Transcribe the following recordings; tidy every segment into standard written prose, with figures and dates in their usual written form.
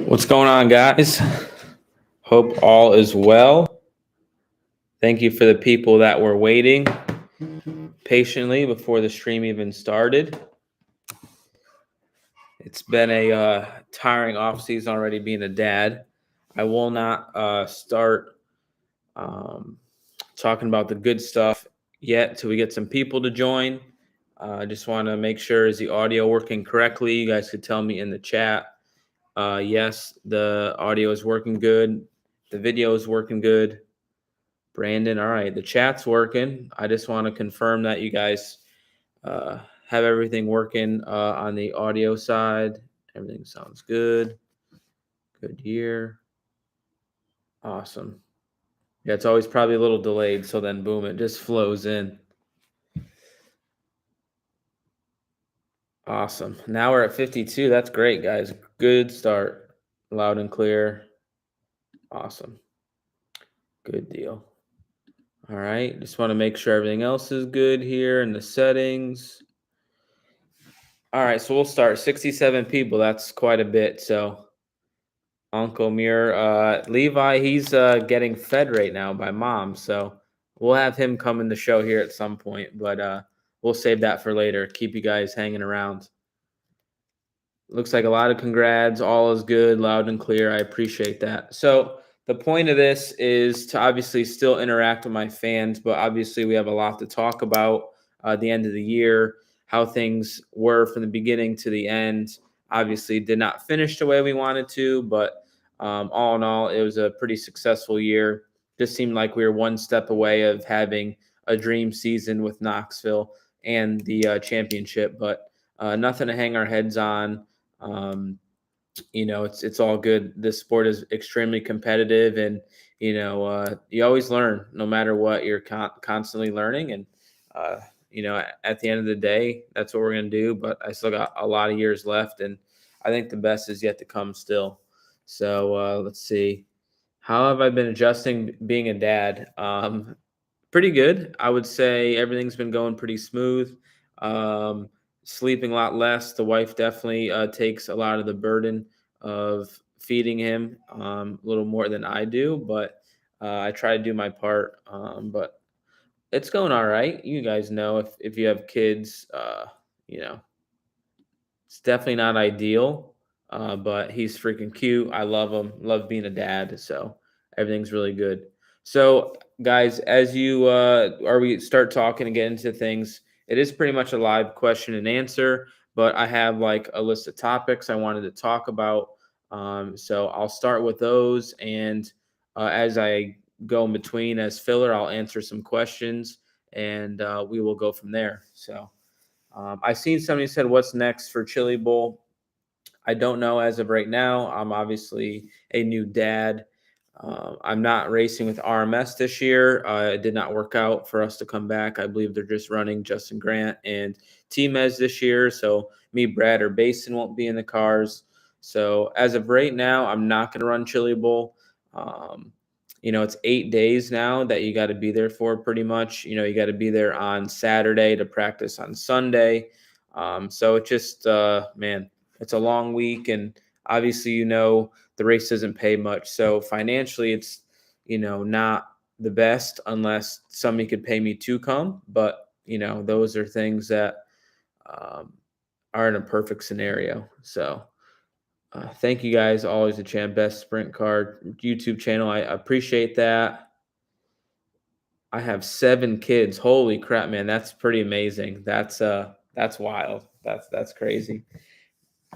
What's going on, guys? Hope all is well. Thank you for the people that were waiting patiently before the stream even started. It's been a tiring off season already being a dad. I will not start talking about the good stuff yet till we get some people to join. I just want to make sure, is the audio working correctly? You guys could tell me in the chat. Yes, the audio is working good. The video is working good. Brandon, all right, the chat's working. I just want to confirm that you guys have everything working on the audio side. Everything sounds good. Good year. Awesome. Yeah, it's always probably a little delayed, so then boom, it just flows in. Awesome. Now we're at 52. That's great, guys. Good start. Loud and clear. Awesome. Good deal. All right. Just want to make sure everything else is good here in the settings. All right. So we'll start 67 people. That's quite a bit. So Uncle Muir, Levi, he's getting fed right now by mom. So we'll have him come in the show here at some point, but we'll save that for later. Keep you guys hanging around. Looks like a lot of congrats. All is good, loud and clear. I appreciate that. So the point of this is to obviously still interact with my fans, but obviously we have a lot to talk about at the end of the year, how things were from the beginning to the end. Obviously did not finish the way we wanted to, but all in all, it was a pretty successful year. Just seemed like we were one step away of having a dream season with Knoxville and the championship, but nothing to hang our heads on. It's all good. This sport is extremely competitive, and you always learn no matter what. You're constantly learning, and at the end of the day, that's what we're gonna do. But I still got a lot of years left, and I think the best is yet to come still. So let's see. How have I been adjusting being a dad? Pretty good. I would say everything's been going pretty smooth. Um, Sleeping a lot less. The wife definitely takes a lot of the burden of feeding him a little more than I do, but I try to do my part. But it's going all right. You guys know if you have kids, you know, it's definitely not ideal, but he's freaking cute. I love him. Love being a dad. So everything's really good. So, guys, as you or we start talking and get into things, it is pretty much a live question and answer. But I have like a list of topics I wanted to talk about. So I'll start with those, and as I go in between as filler, I'll answer some questions, and we will go from there. So. I seen somebody said, "What's next for Chili Bowl?" I don't know as of right now. I'm obviously a new dad. I'm not racing with RMS this year. It did not work out for us to come back. I believe they're just running Justin Grant and T-Mez this year. So me, Brad, or Basin won't be in the cars. So as of right now, I'm not going to run Chili Bowl. Um, it's 8 days now that you got to be there for pretty much. You got to be there on Saturday to practice on Sunday. So it just, man, it's a long week. And obviously, the race doesn't pay much. So financially, it's, not the best unless somebody could pay me to come. But, those are things that are in a perfect scenario. So thank you guys. Always a champ. Best sprint car YouTube channel. I appreciate that. I have 7 kids. Holy crap, man. That's pretty amazing. That's wild. That's crazy.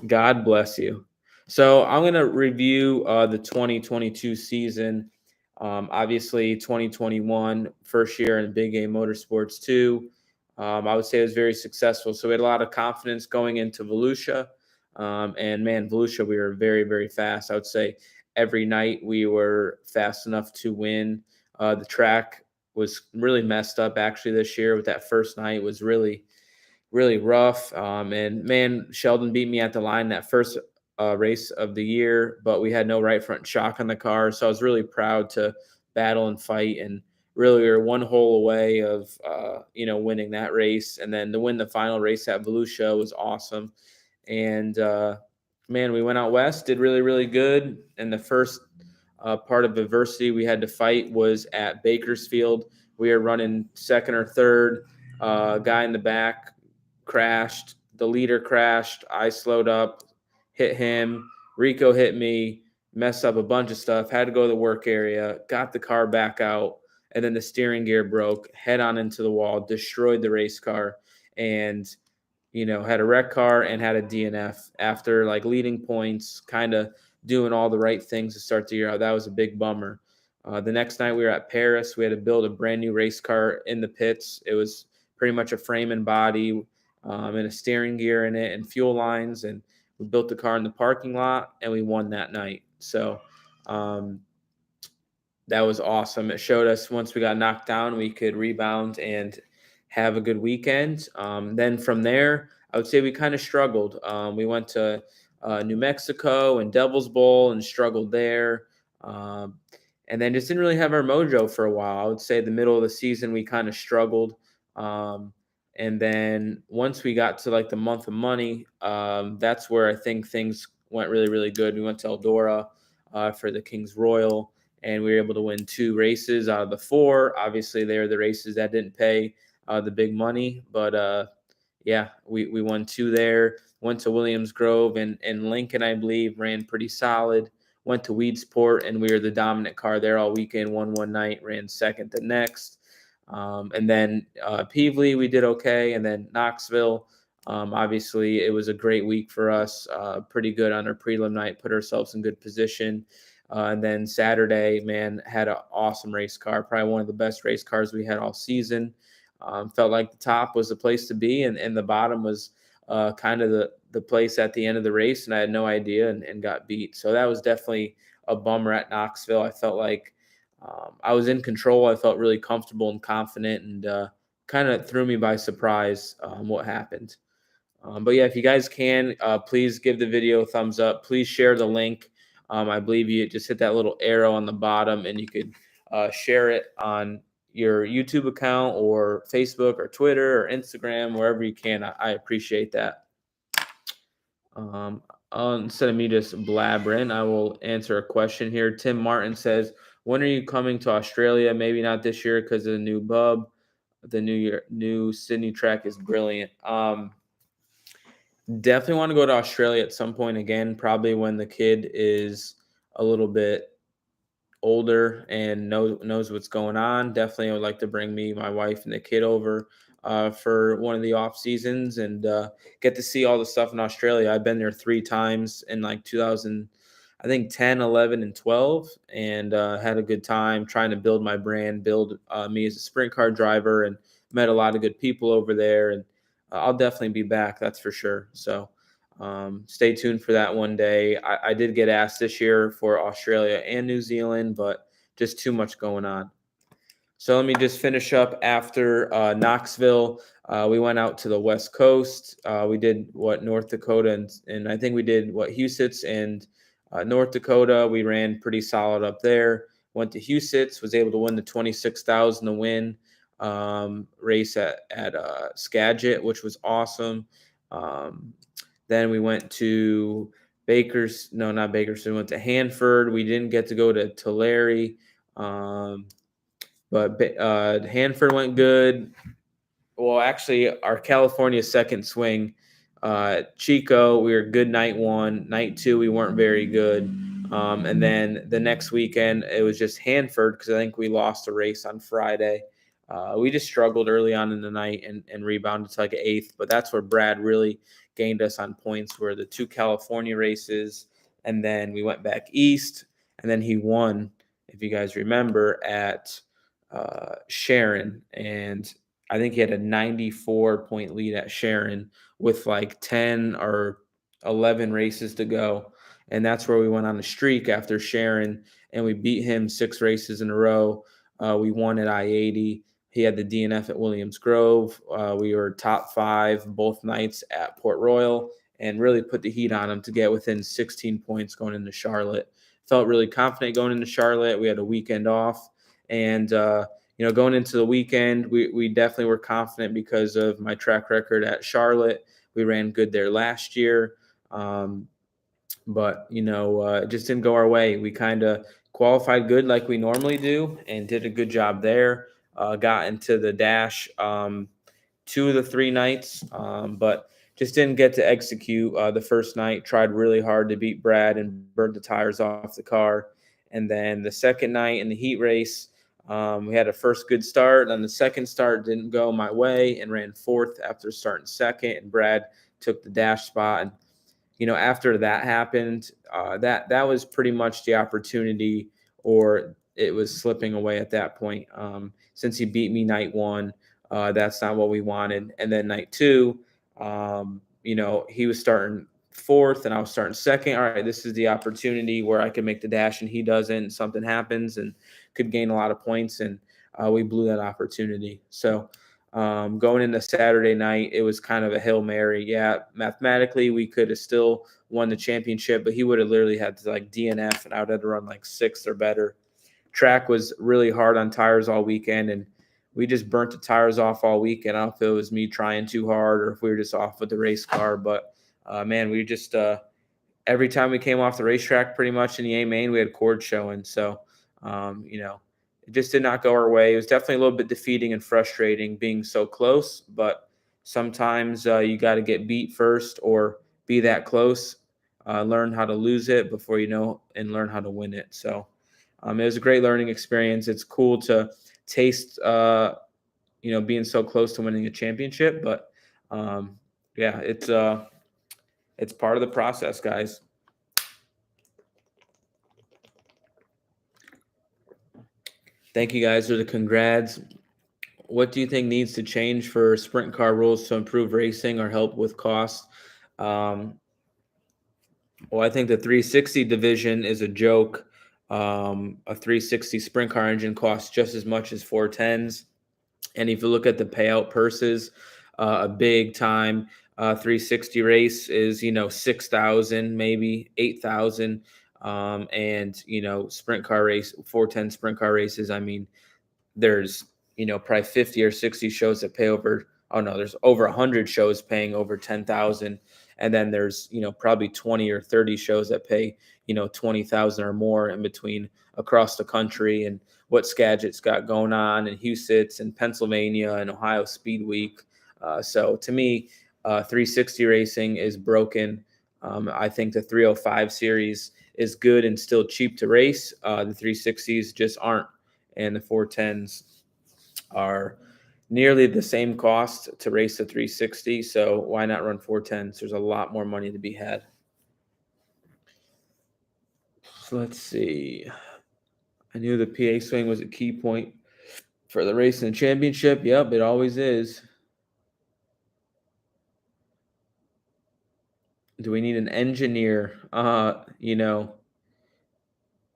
God bless you. So I'm going to review the 2022 season. Obviously, 2021, first year in Big Game Motorsports 2. I would say it was very successful. So we had a lot of confidence going into Volusia. And man, Volusia, we were very, very fast. I would say every night we were fast enough to win. The track was really messed up actually this year with that first night. It was really rough. And man, Sheldon beat me at the line that first race of the year, but we had no right front shock on the car. So I was really proud to battle and fight and really we were one hole away of winning that race, and then to win the final race at Volusia was awesome. And man, we went out west, did really really good. And the first part of adversity we had to fight was at Bakersfield. We were running second or third. Guy in the back crashed. The leader crashed. I slowed up, hit him. Rico hit me, messed up a bunch of stuff. Had to go to the work area. Got the car back out, and then the steering gear broke. Head on into the wall. Destroyed the race car, and had a wreck car and had a DNF after like leading points, kind of doing all the right things to start the year out. That was a big bummer. The next night we were at Paris. We had to build a brand new race car in the pits. It was pretty much a frame and body, and a steering gear in it and fuel lines. And we built the car in the parking lot and we won that night. So um, that was awesome. It showed us once we got knocked down, we could rebound and have a good weekend. Then from there, I would say we kind of struggled. We went to New Mexico and Devil's Bowl and struggled there. Um, and then just didn't really have our mojo for a while. I would say the middle of the season, we kind of struggled. Um, and then once we got to like the month of money, that's where I think things went really, really good. We went to Eldora for the King's Royal, and we were able to win 2 races out of the 4. Obviously, they were the races that didn't pay the big money, but yeah, we won 2 there. Went to Williams Grove and Lincoln, I believe, ran pretty solid. Went to Weedsport, and we were the dominant car there all weekend. Won one night, ran second the next. And then Peevely, we did okay. And then Knoxville, obviously, it was a great week for us. Pretty good on our prelim night, put ourselves in good position. And then Saturday, man, had an awesome race car, probably one of the best race cars we had all season. Felt like the top was the place to be, and the bottom was kind of the place at the end of the race, and I had no idea and got beat. So that was definitely a bummer at Knoxville. I felt like I was in control. I felt really comfortable and confident, and kind of threw me by surprise what happened. But yeah, if you guys can, please give the video a thumbs up. Please share the link. I believe you just hit that little arrow on the bottom, and you could share it on your YouTube account or Facebook or Twitter or Instagram, wherever you can. I appreciate that. Instead of me just blabbering, I will answer a question here. Tim Martin says, "When are you coming to Australia? Maybe not this year because of the new bub. The new Sydney track is brilliant." Definitely want to go to Australia at some point again, probably when the kid is a little bit older and knows what's going on. Definitely, I would like to bring me, my wife, and the kid over for one of the off seasons and get to see all the stuff in Australia. I've been there 3 times in like 2000, I think 10, 11, and 12, and had a good time trying to build my brand, build me as a sprint car driver, and met a lot of good people over there. And I'll definitely be back, that's for sure. So stay tuned for that one day. I did get asked this year for Australia and New Zealand, but just too much going on. So let me just finish up after Knoxville. We went out to the West Coast. We did North Dakota, and I think we did Huset's and North Dakota. We ran pretty solid up there. Went to Huset's, was able to win the 26,000 to win race at Skagit, which was awesome. Then we went to not Bakersfield. We went to Hanford. We didn't get to go to Tulare, but Hanford went good. Well, actually, our California second swing, Chico, we were good night 1. Night 2, we weren't very good. And then the next weekend, it was just Hanford because I think we lost a race on Friday. We just struggled early on in the night and rebounded to like 8th, but that's where Brad really gained us on points, were the 2 California races. And then we went back east, and then he won, if you guys remember, at Sharon. And I think he had a 94-point lead at Sharon with like 10 or 11 races to go. And that's where we went on a streak after Sharon, and we beat him 6 races in a row. We won at I-80. He had the DNF at Williams Grove. We were top 5 both nights at Port Royal and really put the heat on him to get within 16 points going into Charlotte. Felt really confident going into Charlotte. We had a weekend off. And, going into the weekend, we definitely were confident because of my track record at Charlotte. We ran good there last year. But it just didn't go our way. We kind of qualified good like we normally do and did a good job there. Got into the dash 2 of the 3 nights, but just didn't get to execute the first night. Tried really hard to beat Brad and burned the tires off the car. And then the second night in the heat race, we had a first good start. And the second start didn't go my way and ran fourth after starting second. And Brad took the dash spot. And after that happened, that was pretty much the opportunity, or it was slipping away at that point. Since he beat me night one, that's not what we wanted. And then night two, he was starting fourth and I was starting second. All right, this is the opportunity where I could make the dash and he doesn't. Something happens and could gain a lot of points, and we blew that opportunity. So going into Saturday night, it was kind of a Hail Mary. Yeah, mathematically, we could have still won the championship, but he would have literally had to like DNF, and I would have to run like sixth or better. Track was really hard on tires all weekend, and we just burnt the tires off all weekend. I don't know if it was me trying too hard or if we were just off with the race car, but man, we just every time we came off the racetrack, pretty much in the A main, we had cord showing. So, it just did not go our way. It was definitely a little bit defeating and frustrating being so close, but sometimes you got to get beat first or be that close, learn how to lose it before and learn how to win it. So it was a great learning experience. It's cool to taste, being so close to winning a championship, but yeah, it's part of the process, guys. Thank you guys for the congrats. What do you think needs to change for sprint car rules to improve racing or help with costs? Um, well, I think the 360 division is a joke. A 360 sprint car engine costs just as much as 410s. And if you look at the payout purses, a big time 360 race is 6,000, maybe 8,000, and sprint car race 410 sprint car races. I mean, there's probably 50 or 60 shows that pay over, oh no, there's over 100 shows paying over 10,000, and then there's probably 20 or 30 shows that pay 20,000 or more in between across the country. And what Skagit's got going on in Huset's and Pennsylvania and Ohio Speed Week. So to me, 360 racing is broken. I think the 305 series is good and still cheap to race. The 360s just aren't, and the 410s are nearly the same cost to race the 360. So why not run 410s? There's a lot more money to be had. So let's see. I knew the PA swing was a key point for the race and the championship. Yep, it always is. Do we need an engineer? I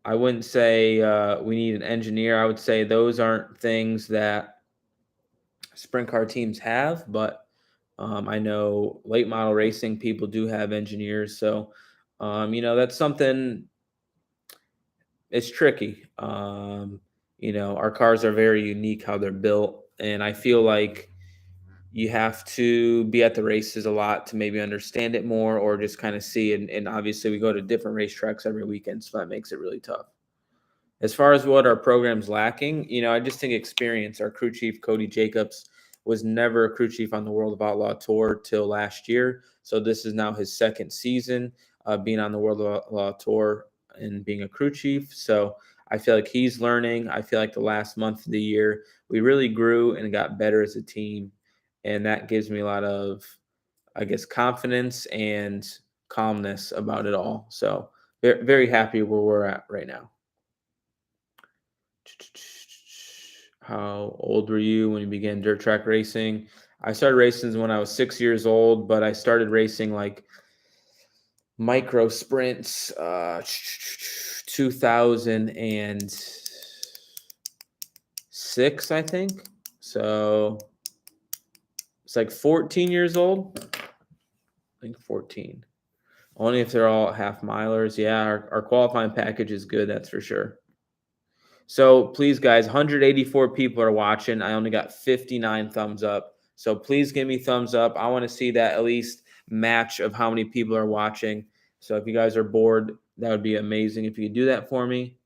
wouldn't say we need an engineer. I would say those aren't things that sprint car teams have, but I know late model racing people do have engineers. So, that's something. It's tricky. Our cars are very unique how they're built, and I feel like you have to be at the races a lot to maybe understand it more or just kind of see. And obviously, we go to different racetracks every weekend, so that makes it really tough. As far as what our program's lacking, I just think experience. Our crew chief, Cody Jacobs, was never a crew chief on the World of Outlaw Tour till last year. So this is now his second season being on the World of Outlaw Tour and being a crew chief. So I feel like he's learning. I feel like the last month of the year, we really grew and got better as a team. And that gives me a lot of, I guess, confidence and calmness about it all. So very, very happy where we're at right now. How old were you when you began dirt track racing? I started racing when I was 6 years old, but I started racing like micro sprints 2006, I think. So it's like 14 years old. I think 14. Only if they're all half milers. Yeah, our qualifying package is good, that's for sure. So please, guys, 184 people are watching. I only got 59 thumbs up. So please give me thumbs up. I want to see that at least match of how many people are watching. So if you guys are bored, that would be amazing if you could do that for me.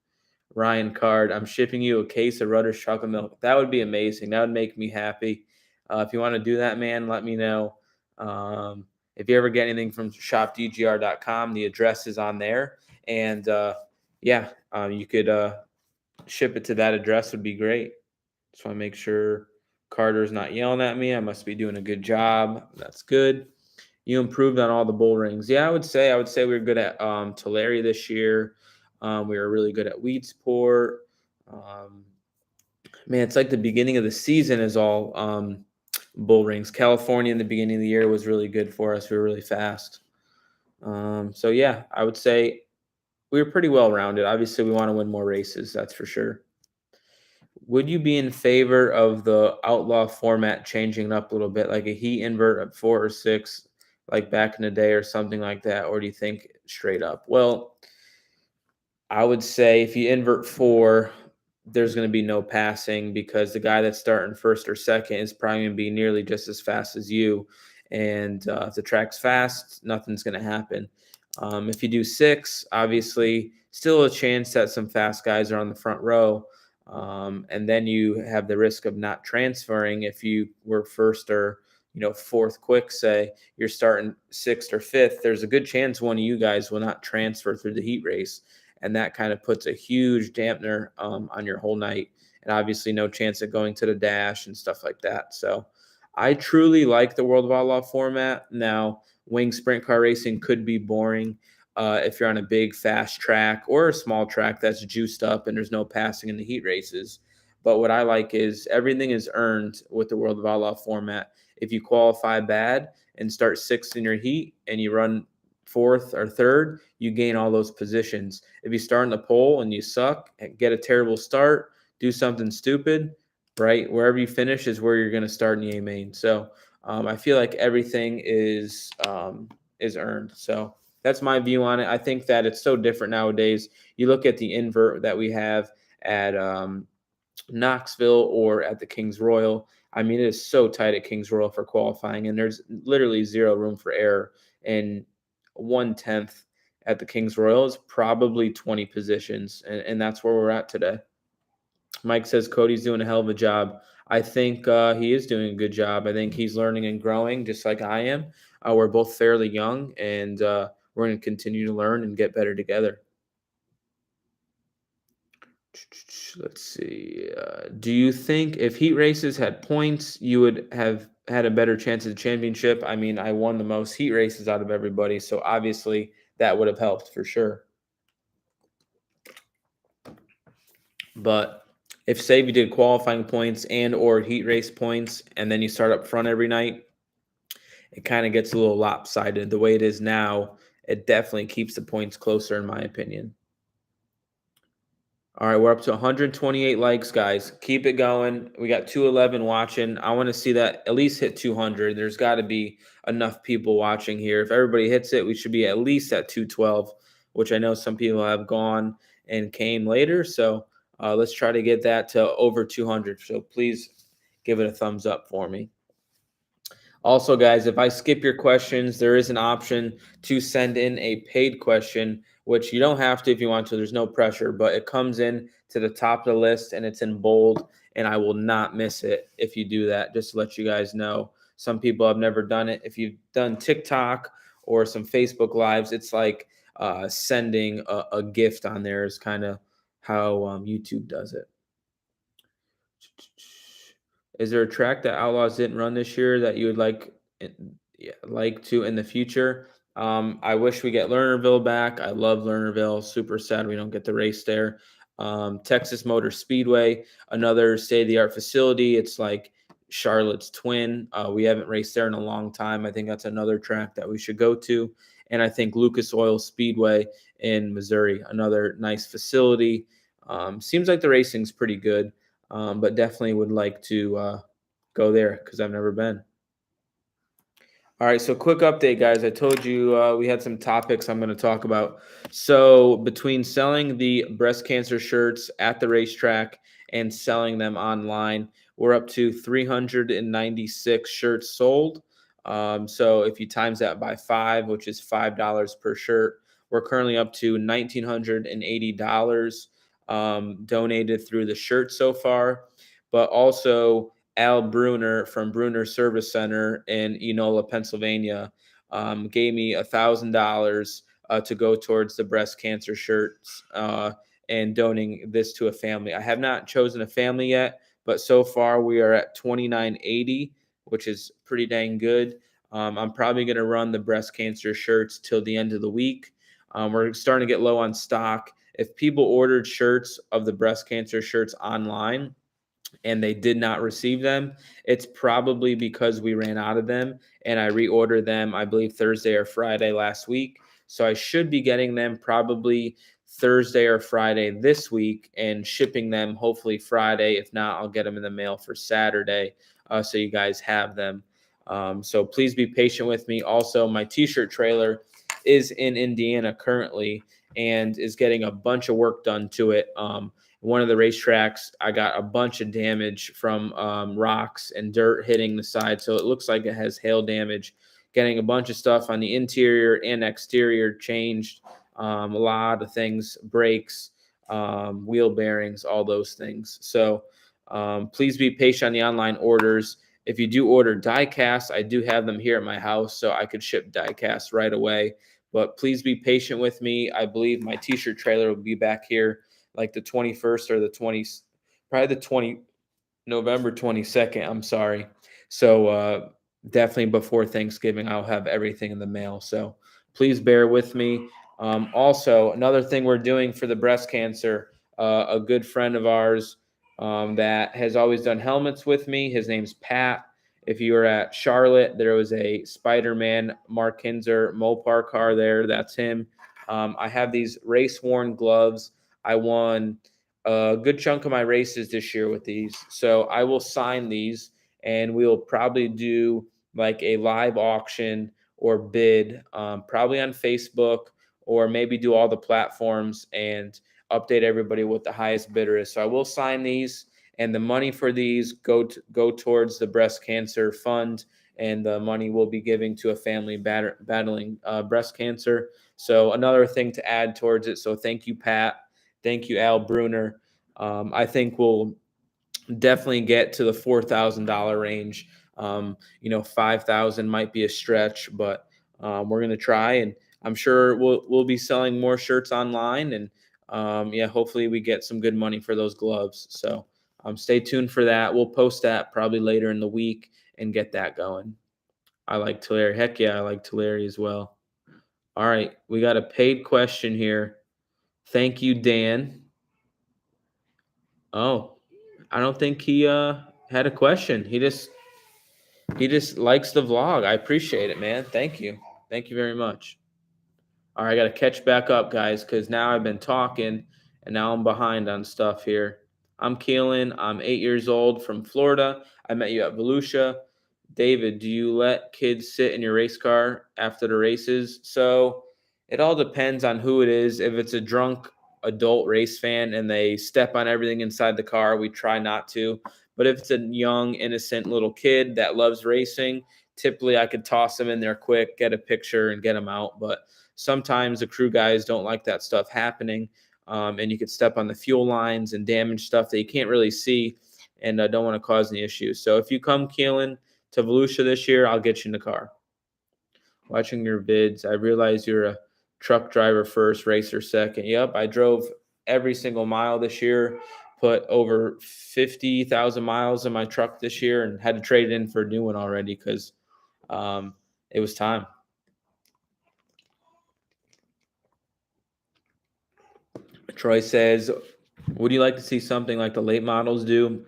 Ryan Card, I'm shipping you a case of Rutter's chocolate milk. That would be amazing. That would make me happy. If you want to do that, man, let me know. If you ever get anything from shopdgr.com, the address is on there. And yeah, you could ship it to that address would be great. Just want to make sure Carter's not yelling at me. I must be doing a good job. That's good. You improved on all the bull rings. Yeah, I would say we were good at Tulare this year. We were really good at Weedsport. Um, man, it's like the beginning of the season is all bull rings. California in the beginning of the year was really good for us. We were really fast. So yeah, I would say we were pretty well rounded. Obviously, we want to win more races. That's for sure. Would you be in favor of the outlaw format changing it up a little bit, like a heat invert at 4 or 6, like back in the day, or something like that? Or do you think straight up? Well, I would say if you invert 4, there's going to be no passing because the guy that's starting first or second is probably going to be nearly just as fast as you. And if the track's fast, nothing's going to happen. If you do 6, obviously, still a chance that some fast guys are on the front row. And then you have the risk of not transferring if you were first or fourth quick. Say you're starting 6th or 5th, there's a good chance one of you guys will not transfer through the heat race, and that kind of puts a huge dampener on your whole night, and obviously no chance of going to the dash and stuff like that. So I truly like the World of Outlaw format. Now, wing sprint car racing could be boring if you're on a big fast track or a small track that's juiced up and there's no passing in the heat races. But what I like is everything is earned with the World of Outlaw format. If you qualify bad and start 6th in your heat and you run 4th or 3rd, you gain all those positions. If you start in the pole and you suck, get a terrible start, do something stupid, right? Wherever you finish is where you're going to start in the A main. So I feel like everything is earned. So that's my view on it. I think that it's so different nowadays. You look at the invert that we have at Knoxville or at the Kings Royal. I mean, it is so tight at Kings Royal for qualifying, and there's literally zero room for error. And 1/10 at the Kings Royal is probably 20 positions, and that's where we're at today. Mike says Cody's doing a hell of a job. I think he is doing a good job. I think he's learning and growing just like I am. We're both fairly young, and we're going to continue to learn and get better together. Let's see. Do you think if heat races had points, you would have had a better chance at the championship? I mean, I won the most heat races out of everybody, so obviously that would have helped for sure. But if say you did qualifying points and or heat race points, and then you start up front every night, it kind of gets a little lopsided. The way it is now, it definitely keeps the points closer, in my opinion. All right, we're up to 128 likes, guys. Keep it going. We got 211 watching. I want to see that at least hit 200. There's got to be enough people watching here. If everybody hits it, we should be at least at 212, which I know some people have gone and came later. So let's try to get that to over 200. So please give it a thumbs up for me. Also, guys, if I skip your questions, there is an option to send in a paid question, which you don't have to if you want to. There's no pressure, but it comes in to the top of the list and it's in bold, and I will not miss it if you do that, just to let you guys know. Some people have never done it. If you've done TikTok or some Facebook Lives, it's like sending a gift on there is kind of how YouTube does it. Is there a track that Outlaws didn't run this year that you would like to in the future? I wish we get Lernerville back. I love Lernerville. Super sad we don't get the race there. Texas Motor Speedway, another state-of-the-art facility. It's like Charlotte's twin. We haven't raced there in a long time. I think that's another track that we should go to. And I think Lucas Oil Speedway in Missouri, another nice facility. Seems like the racing's pretty good. But definitely would like to go there because I've never been. All right, so quick update, guys. I told you we had some topics I'm going to talk about. So, between selling the breast cancer shirts at the racetrack and selling them online, we're up to 396 shirts sold. So, if you times that by five, which is $5 per shirt, we're currently up to $1,980 donated through the shirt so far. But also, Al Bruner from Bruner Service Center in Enola, Pennsylvania, gave me $1,000 to go towards the breast cancer shirts and donating this to a family. I have not chosen a family yet, but so far we are at 2980, which is pretty dang good. I'm probably going to run the breast cancer shirts till the end of the week. We're starting to get low on stock. If people ordered shirts of the breast cancer shirts online, and they did not receive them, it's probably because we ran out of them and I reordered them, I believe, Thursday or Friday last week. So I should be getting them probably Thursday or Friday this week and shipping them hopefully Friday. If not, I'll get them in the mail for Saturday so you guys have them. So please be patient with me. Also, my t shirt trailer is in Indiana currently and is getting a bunch of work done to it. One of the racetracks, I got a bunch of damage from rocks and dirt hitting the side. So it looks like it has hail damage. Getting a bunch of stuff on the interior and exterior changed. A lot of things, brakes, wheel bearings, all those things. So please be patient on the online orders. If you do order die cast, I do have them here at my house, so I could ship die cast right away. But please be patient with me. I believe my t-shirt trailer will be back here like the 21st or the 20th, probably the 20 November 22nd. I'm sorry. So definitely before Thanksgiving, I'll have everything in the mail. So please bear with me. Also, another thing we're doing for the breast cancer, a good friend of ours that has always done helmets with me. His name's Pat. If you were at Charlotte, there was a Spider-Man Mark Kinzer Mopar car there. That's him. I have these race-worn gloves. I won a good chunk of my races this year with these. So I will sign these and we'll probably do like a live auction or bid, probably on Facebook, or maybe do all the platforms and update everybody what the highest bidder is. So I will sign these, and the money for these go towards the breast cancer fund, and the money will be giving to a family battling breast cancer. So another thing to add towards it. So thank you, Pat. Thank you, Al Bruner. I think we'll definitely get to the $4,000 range. 5,000 might be a stretch, but we're gonna try, and I'm sure we'll be selling more shirts online, and yeah, hopefully we get some good money for those gloves. So stay tuned for that. We'll post that probably later in the week and get that going. I like Tulare. Heck yeah, I like Tulare as well. All right, we got a paid question here. Thank you, Dan. Oh, I don't think he had a question. He just likes the vlog. I appreciate it, man. Thank you. Thank you very much. All right, I got to catch back up, guys, because now I've been talking and now I'm behind on stuff here. I'm Keelan. I'm 8 years old from Florida. I met you at Volusia. David, do you let kids sit in your race car after the races? So it all depends on who it is. If it's a drunk adult race fan and they step on everything inside the car, we try not to. But if it's a young, innocent little kid that loves racing, typically I could toss them in there quick, get a picture, and get them out. But sometimes the crew guys don't like that stuff happening, and you could step on the fuel lines and damage stuff that you can't really see, and don't want to cause any issues. So if you come, Keelan, to Volusia this year, I'll get you in the car. Watching your vids, I realize you're a truck driver first, racer second. Yep, I drove every single mile this year, put over 50,000 miles in my truck this year, and had to trade it in for a new one already because it was time. Troy says, would you like to see something like the late models do,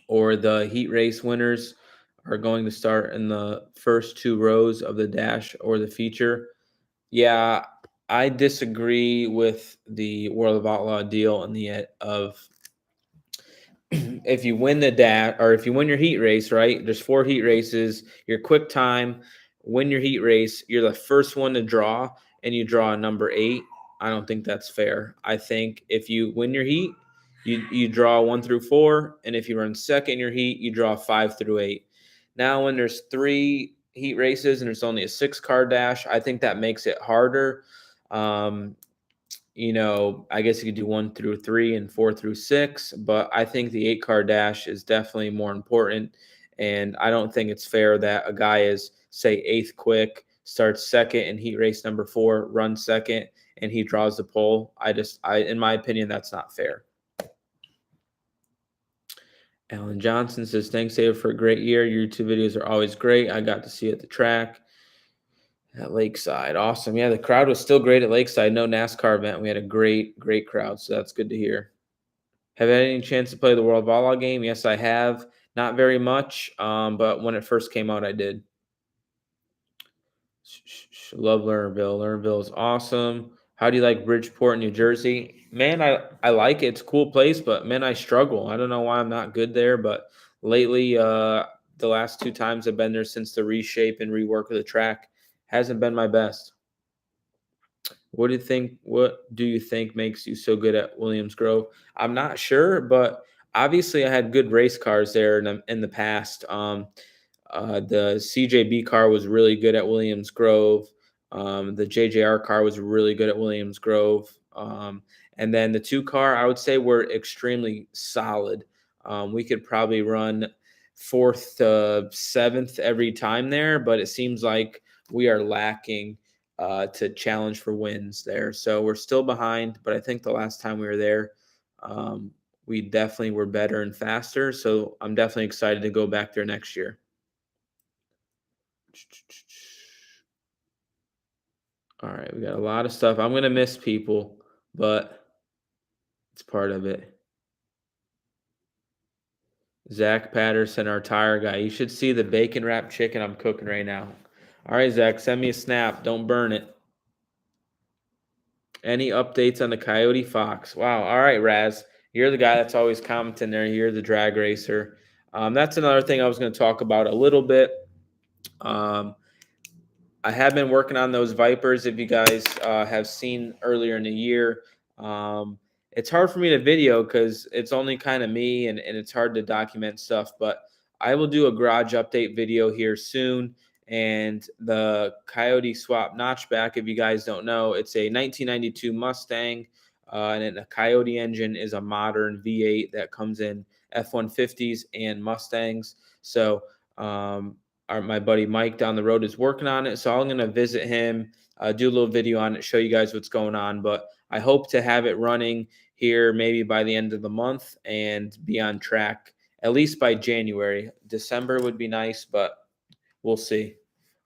or the heat race winners are going to start in the first two rows of the dash or the feature? Yeah, I disagree with the World of Outlaw deal in the of if you win the dash or if you win your heat race, right? There's 4 heat races. Your quick time win your heat race, you're the first one to draw, and you draw a number 8. I don't think that's fair. I think if you win your heat, you draw 1 through 4, and if you run second in your heat, you draw 5 through 8. Now, when there's 3 heat races and there's only a 6-car dash, I think that makes it harder. Um, I guess you could do 1 through 3 and 4 through 6, but I think the 8-car dash is definitely more important. And I don't think it's fair that a guy is, say, 8th quick, starts second in heat race number 4, runs second, and he draws the pole. In my opinion, that's not fair. Alan Johnson says, thanks, David, for a great year. Your YouTube videos are always great. I got to see at the track at Lakeside. Awesome. Yeah, the crowd was still great at Lakeside. No NASCAR event. We had a great, great crowd. So that's good to hear. Have you had any chance to play the World Volleyball game? Yes, I have. Not very much, but when it first came out, I did. Love Lernerville. Lernerville is awesome. How do you like Bridgeport, New Jersey? Man, I like it. It's a cool place, but man, I struggle. I don't know why I'm not good there, but lately, the last 2 times I've been there since the reshape and rework of the track hasn't been my best. What do you think? What do you think makes you so good at Williams Grove? I'm not sure, but obviously I had good race cars there in the past. The CJB car was really good at Williams Grove. The JJR car was really good at Williams Grove. And then the 2 car, I would say, were extremely solid. We could probably run 4th to 7th every time there, but it seems like we are lacking to challenge for wins there. So we're still behind, but I think the last time we were there, we definitely were better and faster. So I'm definitely excited to go back there next year. All right, we got a lot of stuff. I'm gonna miss people, but it's part of it. Zach Patterson, our tire guy. You should see the bacon wrapped chicken I'm cooking right now. All right, Zach, send me a snap. Don't burn it. Any updates on the Coyote Fox? Wow. All right, Raz. You're the guy that's always commenting there. You're the drag racer. That's another thing I was going to talk about a little bit. I have been working on those Vipers. If you guys have seen earlier in the year, it's hard for me to video because it's only kind of me and it's hard to document stuff. But I will do a garage update video here soon. And the Coyote Swap Notchback, if you guys don't know, it's a 1992 Mustang. And a Coyote engine is a modern V8 that comes in F-150s and Mustangs. So, my buddy Mike down the road is working on it. So I'm going to visit him, do a little video on it, show you guys what's going on. But I hope to have it running here maybe by the end of the month and be on track at least by January. December would be nice, but we'll see.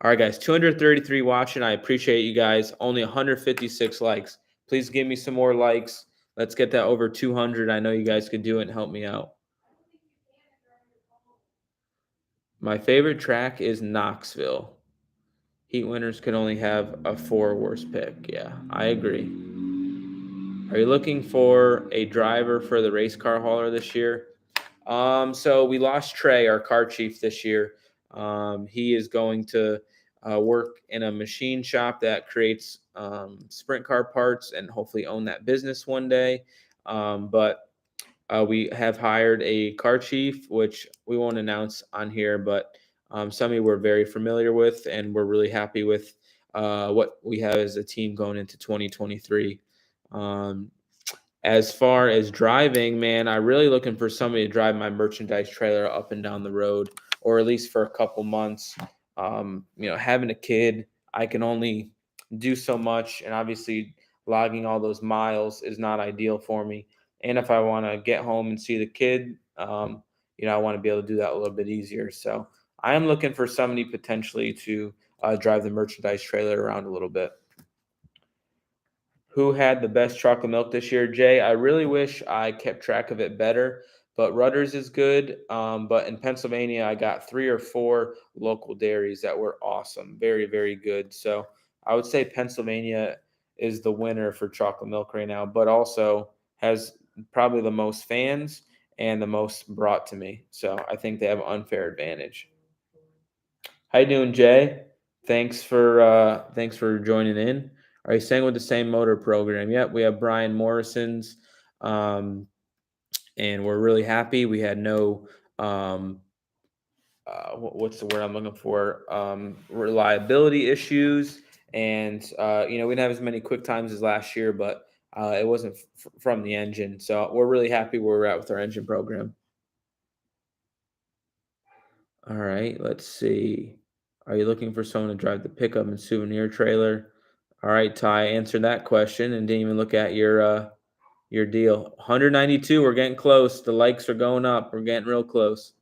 All right, guys, 233 watching. I appreciate you guys. Only 156 likes. Please give me some more likes. Let's get that over 200. I know you guys could do it and help me out. My favorite track is Knoxville. Heat winners can only have a 4 worst pick. Yeah, I agree. Are you looking for a driver for the race car hauler this year? So we lost Trey, our car chief, this year. He is going to work in a machine shop that creates sprint car parts and hopefully own that business one day. But we have hired a car chief, which we won't announce on here, but somebody we're very familiar with, and we're really happy with what we have as a team going into 2023. As far as driving, man, I'm really looking for somebody to drive my merchandise trailer up and down the road, or at least for a couple months. Having a kid, I can only do so much, and obviously logging all those miles is not ideal for me. And if I want to get home and see the kid, I want to be able to do that a little bit easier. So I am looking for somebody potentially to drive the merchandise trailer around a little bit. Who had the best chocolate milk this year, Jay? I really wish I kept track of it better, but Rutter's is good. But in Pennsylvania, I got 3 or 4 local dairies that were awesome. Very, very good. So I would say Pennsylvania is the winner for chocolate milk right now, but also has probably the most fans and the most brought to me. So I think they have an unfair advantage. How you doing, Jay? Thanks for joining in. Are you staying with the same motor program? Yep, we have Brian Morrison's, um, and we're really happy. We had no um, what's the word I'm looking for? Reliability issues, and we didn't have as many quick times as last year, but it wasn't from the engine. So we're really happy where we're at with our engine program. All right, let's see. Are you looking for someone to drive the pickup and souvenir trailer? All right, Ty, answered that question and didn't even look at your deal. 192. We're getting close. The likes are going up. We're getting real close.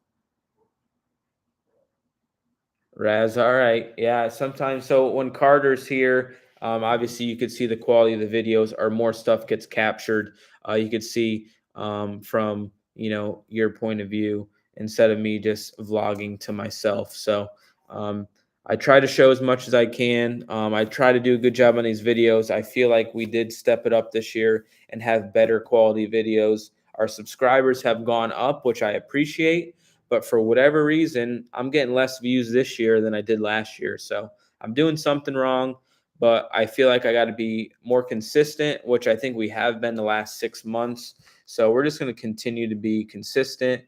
Raz, all right. Yeah, sometimes. So when Carter's here, obviously you could see the quality of the videos or more stuff gets captured. You could see from your point of view instead of me just vlogging to myself. So um, I try to show as much as I can. I try to do a good job on these videos. I feel like we did step it up this year and have better quality videos. Our subscribers have gone up, which I appreciate, but for whatever reason, I'm getting less views this year than I did last year. So I'm doing something wrong, but I feel like I got to be more consistent, which I think we have been the last 6 months. So we're just going to continue to be consistent.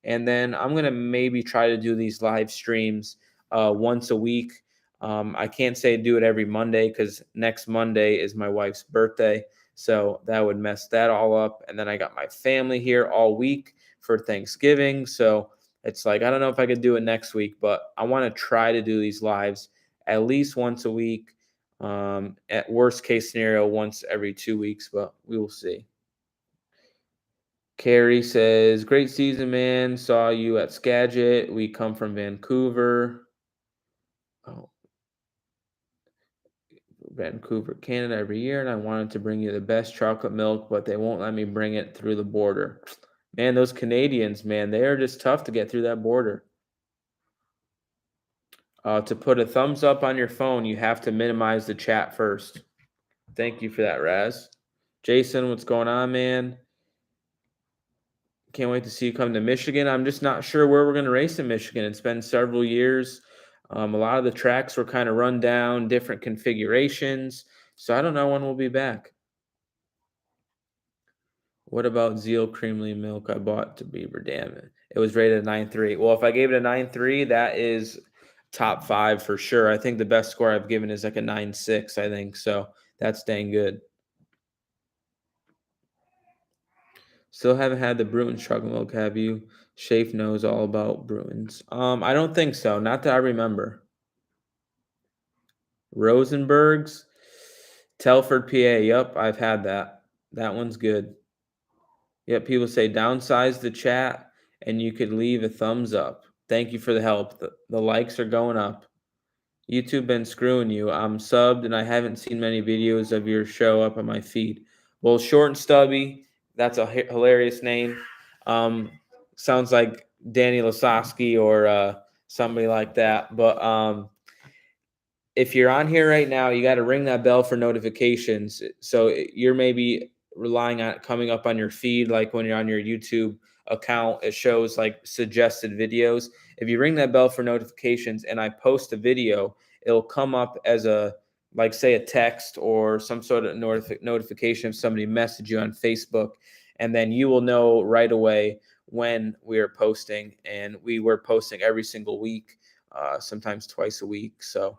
And then I'm going to maybe try to do these live streams once a week. I can't say do it every Monday because next Monday is my wife's birthday. So that would mess that all up. And then I got my family here all week for Thanksgiving. So it's like, I don't know if I could do it next week, but I want to try to do these lives at least once a week. At worst case scenario, once every 2 weeks, but we will see. Carrie says, great season, man. Saw you at Skagit. We come from Vancouver. Oh, Vancouver, Canada every year, and I wanted to bring you the best chocolate milk, but they won't let me bring it through the border. Man, those Canadians, man, they are just tough to get through that border. To put a thumbs up on your phone, you have to minimize the chat first. Thank you for that, Raz. Jason, what's going on, man? Can't wait to see you come to Michigan. I'm just not sure where we're going to race in Michigan. It's been several years. A lot of the tracks were kind of run down, different configurations. So I don't know when we'll be back. What about Zeal Creamly Milk I bought to Beaver Dam? It was rated a 9.3. Well, if I gave it a 9.3, that is top five for sure. I think the best score I've given is like a 9.6, I think. So that's dang good. Still haven't had the Bruins chocolate milk, have you? Shafe knows all about Bruins. I don't think so. Not that I remember. Rosenberg's, Telford, PA. Yep, I've had that. That one's good. Yep, people say downsize the chat and you could leave a thumbs up. Thank you for the help. The likes are going up. YouTube been screwing you. I'm subbed and I haven't seen many videos of your show up on my feed. Well, Short and Stubby, that's a hilarious name. Um, Sounds like Danny Lasowski or somebody like that. But if you're on here right now, you got to ring that bell for notifications. So you're maybe relying on it coming up on your feed, like when you're on your YouTube account, it shows like suggested videos. If you ring that bell for notifications and I post a video, it'll come up as a, like, say a text or some sort of notification if somebody messaged you on Facebook, and then you will know right away when we are posting. And we were posting every single week, sometimes twice a week. So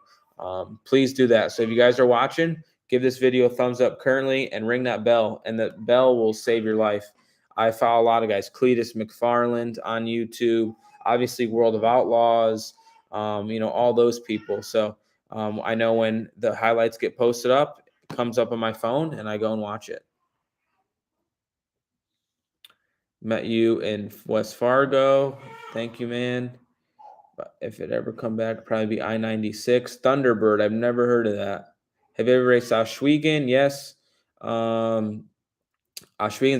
please do that. So if you guys are watching, give this video a thumbs up currently and ring that bell, and the bell will save your life. I follow a lot of guys, Cletus McFarland on YouTube, obviously World of Outlaws, all those people. So I know when the highlights get posted up, it comes up on my phone and I go and watch it. Met you in West Fargo. Thank you, man. But if it ever come back, probably be I-96. Thunderbird, I've never heard of that. Have you ever raced Oswego? Yes. Oswego's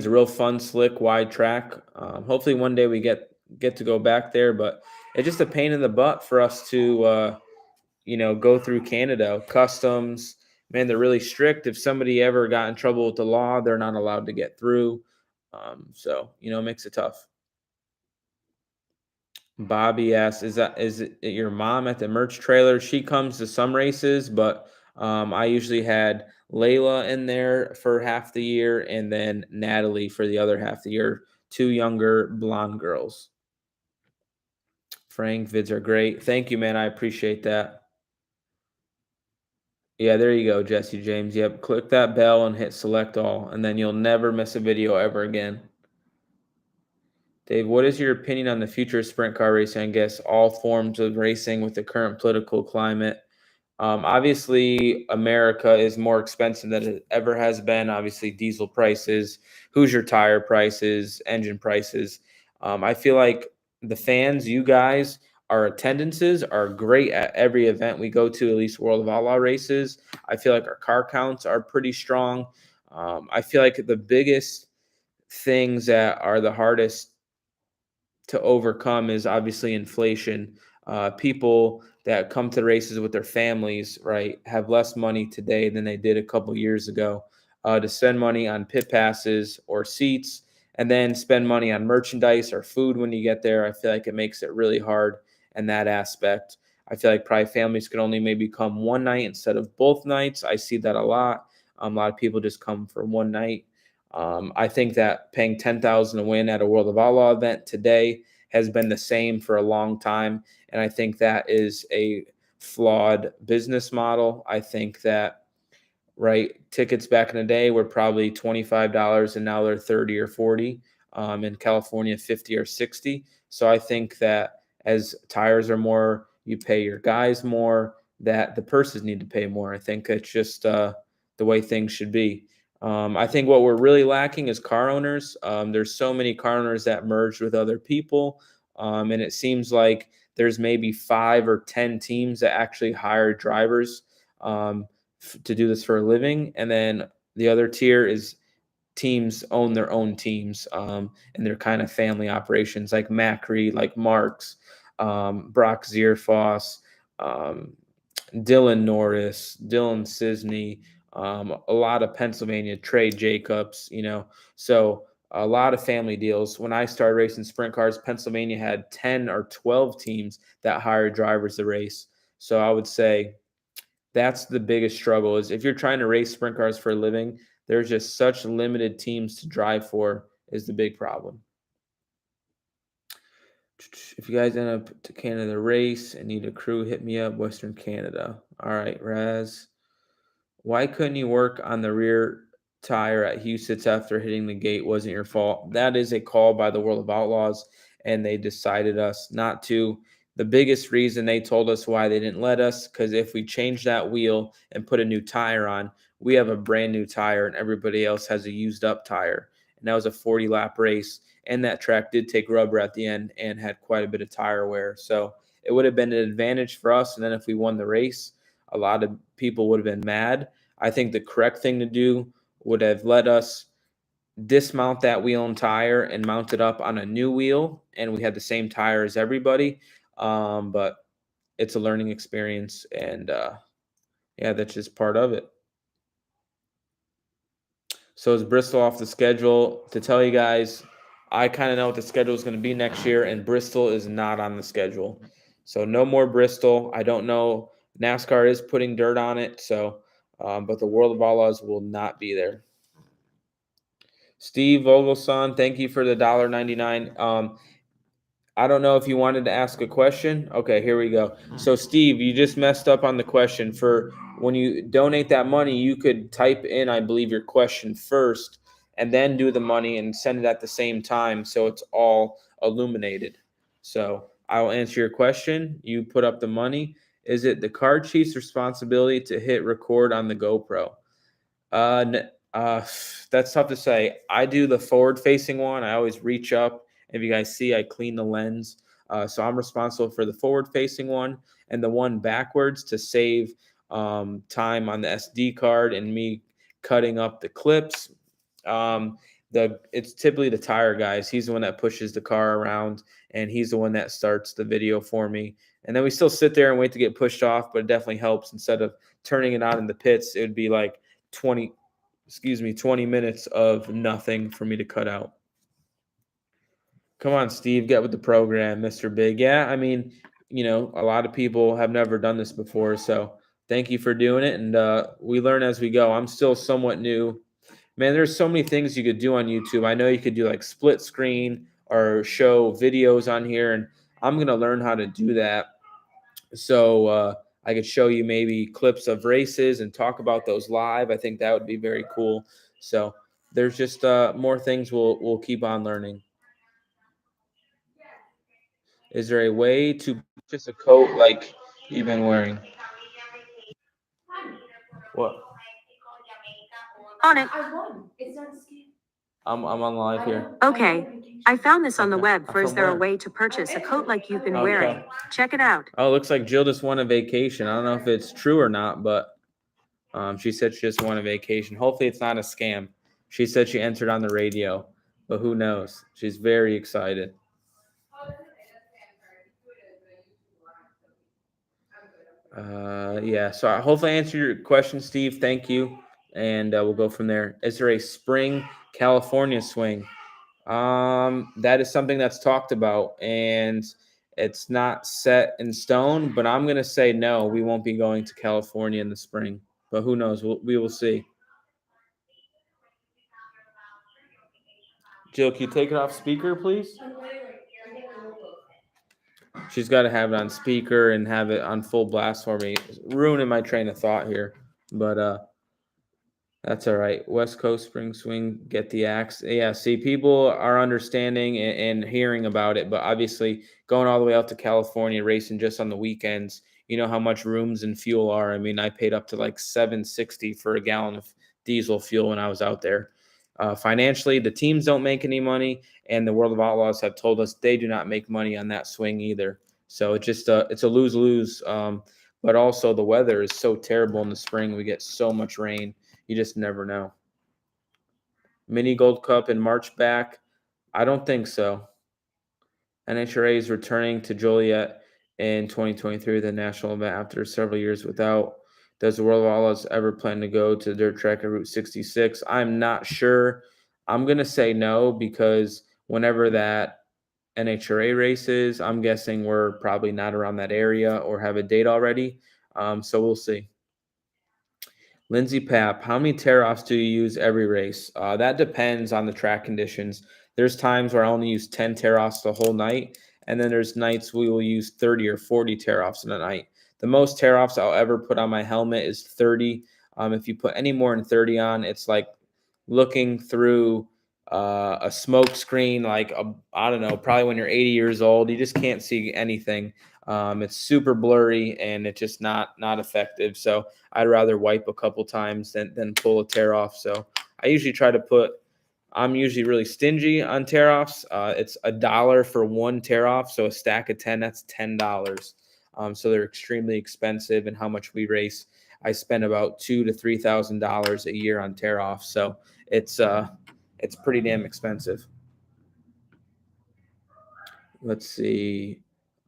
a real fun, slick, wide track. Hopefully one day we get to go back there, but it's just a pain in the butt for us to go through Canada. Customs, man, they're really strict. If somebody ever got in trouble with the law, they're not allowed to get through. So it makes it tough. Bobby asks, is it your mom at the merch trailer? She comes to some races, but I usually had Layla in there for half the year and then Natalie for the other half the year. Two younger blonde girls. Frank, vids are great. Thank you, man. I appreciate that. Yeah, there you go, Jesse James. Yep, click that bell and hit select all, and then you'll never miss a video ever again. Dave, what is your opinion on the future of sprint car racing? I guess all forms of racing with the current political climate. Obviously, America is more expensive than it ever has been. Obviously, diesel prices, Hoosier tire prices, engine prices. I feel like the fans, you guys, our attendances are great at every event we go to, at least World of Outlaw races. I feel like our car counts are pretty strong. I feel like the biggest things that are the hardest to overcome is obviously inflation. People that come to the races with their families, right, have less money today than they did a couple years ago to spend money on pit passes or seats and then spend money on merchandise or food when you get there. I feel like it makes it really hard in that aspect. I feel like probably families could only maybe come one night instead of both nights. I see that a lot. A lot of people just come for one night. I think that paying 10,000 to win at a World of Outlaw event today has been the same for a long time, and I think that is a flawed business model. I think that right tickets back in the day were probably $25 and now they're 30 or 40. In California, 50 or 60. So I think that as tires are more, you pay your guys more. That the purses need to pay more. I think it's just the way things should be. I think what we're really lacking is car owners. There's so many car owners that merged with other people, and it seems like there's maybe 5 or 10 teams that actually hire drivers to do this for a living, and then the other tier is teams own their own teams, and they're kind of family operations, like Macri, like Marks, Brock Zierfoss, um, Dylan Norris, Dylan Cisney, a lot of Pennsylvania, Trey Jacobs, so a lot of family deals. When I started racing sprint cars, Pennsylvania had 10 or 12 teams that hired drivers to race. So I would say that's the biggest struggle is if you're trying to race sprint cars for a living, there's just such limited teams to drive for is the big problem. If you guys end up to Canada race and need a crew, hit me up, Western Canada. All right, Raz. Why couldn't you work on the rear tire at Huset's after hitting the gate? Wasn't your fault. That is a call by the World of Outlaws, and they decided us not to. The biggest reason they told us why they didn't let us, because if we change that wheel and put a new tire on, we have a brand new tire and everybody else has a used up tire. And that was a 40-lap race. And that track did take rubber at the end and had quite a bit of tire wear. So it would have been an advantage for us. And then if we won the race, a lot of people would have been mad. I think the correct thing to do would have let us dismount that wheel and tire and mount it up on a new wheel, and we had the same tire as everybody. But it's a learning experience, and yeah, that's just part of it. So is Bristol off the schedule? To tell you guys, I kind of know what the schedule is going to be next year, and Bristol is not on the schedule. So no more Bristol. I don't know. NASCAR is putting dirt on it, so but the World of Outlaws will not be there. Steve Vogelson, thank you for the $1.99. I don't know if you wanted to ask a question. Okay, here we go. So, Steve, you just messed up on the question. For when you donate that money, you could type in, I believe, your question first and then do the money and send it at the same time so it's all illuminated. So, I'll answer your question. You put up the money. Is it the car chief's responsibility to hit record on the GoPro? That's tough to say. I do the forward-facing one. I always reach up. If you guys see, I clean the lens. So I'm responsible for the forward-facing one and the one backwards to save time on the SD card and me cutting up the clips. It's typically the tire guys. He's the one that pushes the car around, and he's the one that starts the video for me. And then we still sit there and wait to get pushed off, but it definitely helps. Instead of turning it on in the pits, it would be like 20 minutes of nothing for me to cut out. Come on, Steve, get with the program, Mr. Big. Yeah, I mean, a lot of people have never done this before, so thank you for doing it, and we learn as we go. I'm still somewhat new. Man, there's so many things you could do on YouTube. I know you could do like split screen or show videos on here, and I'm gonna learn how to do that. So I could show you maybe clips of races and talk about those live. I think that would be very cool. So there's just more things we'll keep on learning. Is there a way to purchase a coat like you've been wearing? What? On it. I'm on live here. Okay. I found this on the Okay. web for is From there a where? way to purchase a coat like you've been wearing? Okay. Check it out. Oh, it looks like Jill just won a vacation. I don't know if it's true or not, but she said she just won a vacation. Hopefully, it's not a scam. She said she entered on the radio, but who knows? She's very excited. Yeah, so I hopefully I answered your question, Steve. Thank you. And we'll go from there. Is there a spring California swing? That is something that's talked about, and it's not set in stone. But I'm gonna say no. We won't be going to California in the spring, but who knows? We will see. Jill, can you take it off speaker, please? She's got to have it on speaker and have it on full blast for me. It's ruining my train of thought here, but that's all right. West Coast Spring Swing, get the axe. Yeah, see, people are understanding and hearing about it, but obviously going all the way out to California, racing just on the weekends, you know how much rooms and fuel are. I mean, I paid up to like 760 for a gallon of diesel fuel when I was out there. Financially, the teams don't make any money, and the World of Outlaws have told us they do not make money on that swing either. So it's a lose lose. But also the weather is so terrible in the spring. We get so much rain. You just never know. Mini Gold Cup in March back? I don't think so. NHRA is returning to Joliet in 2023, the national event, after several years without. Does the World of Outlaws ever plan to go to dirt track at Route 66? I'm not sure. I'm going to say no because whenever that NHRA races, I'm guessing we're probably not around that area or have a date already. So we'll see. Lindsay Papp, how many tear offs do you use every race? That depends on the track conditions. There's times where I only use 10 tear offs the whole night, and then there's nights we will use 30 or 40 tear offs in a night. The most tear offs I'll ever put on my helmet is 30. If you put any more than 30 on, it's like looking through a smoke screen, like I don't know, probably when you're 80 years old, you just can't see anything. It's super blurry and it's just not effective. So I'd rather wipe a couple times than pull a tear off. So I usually try to put. I'm usually really stingy on tear offs. It's $1 for one tear off. So a stack of 10, that's $10. So they're extremely expensive. And how much we race, I spend about $2,000 to $3,000 a year on tear offs. So it's pretty damn expensive. Let's see.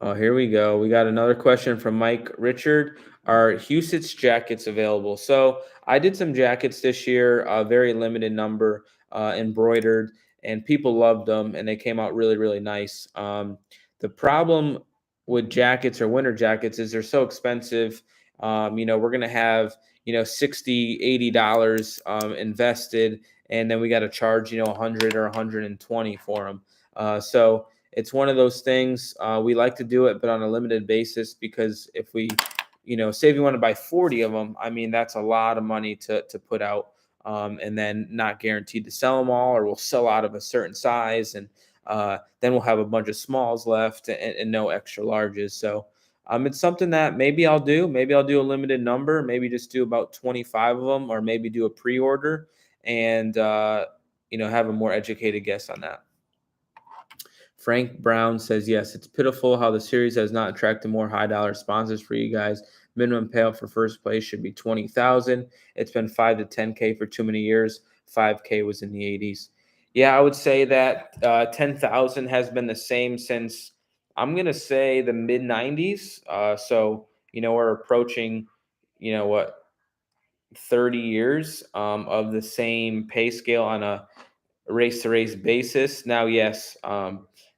Oh, here we go. We got another question from Mike Richard. Are Husit's jackets available? So I did some jackets this year, a very limited number, embroidered, and people loved them, and they came out really, really nice. The problem with jackets or winter jackets is they're so expensive. We're gonna have 60, $80 invested, and then we got to charge 100 or 120 for them. So it's one of those things. We like to do it, but on a limited basis because if we, say if you want to buy 40 of them, I mean, that's a lot of money to put out, and then not guaranteed to sell them all, or we'll sell out of a certain size, and then we'll have a bunch of smalls left and no extra larges. So it's something that maybe I'll do. Maybe I'll do a limited number, maybe just do about 25 of them, or maybe do a pre-order and, have a more educated guess on that. Frank Brown says, yes, it's pitiful how the series has not attracted more high dollar sponsors for you guys. Minimum payout for first place should be 20,000. It's been 5 to 10K for too many years. 5K was in the 80s. Yeah, I would say that 10,000 has been the same since, I'm going to say, the mid 90s. So, we're approaching, what, 30 years of the same pay scale on a race to race basis. Now, yes,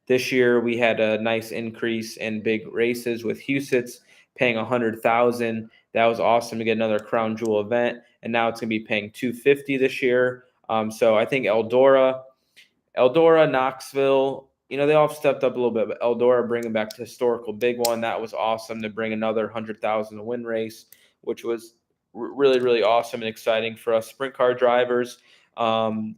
This year we had a nice increase in big races with Huset's paying 100,000. That was awesome to get another crown jewel event, and now it's going to be paying 250 this year. So I think Eldora, Knoxville, they all stepped up a little bit, but Eldora bringing back the historical big one. That was awesome to bring another 100,000 to win race, which was really, really awesome and exciting for us sprint car drivers. And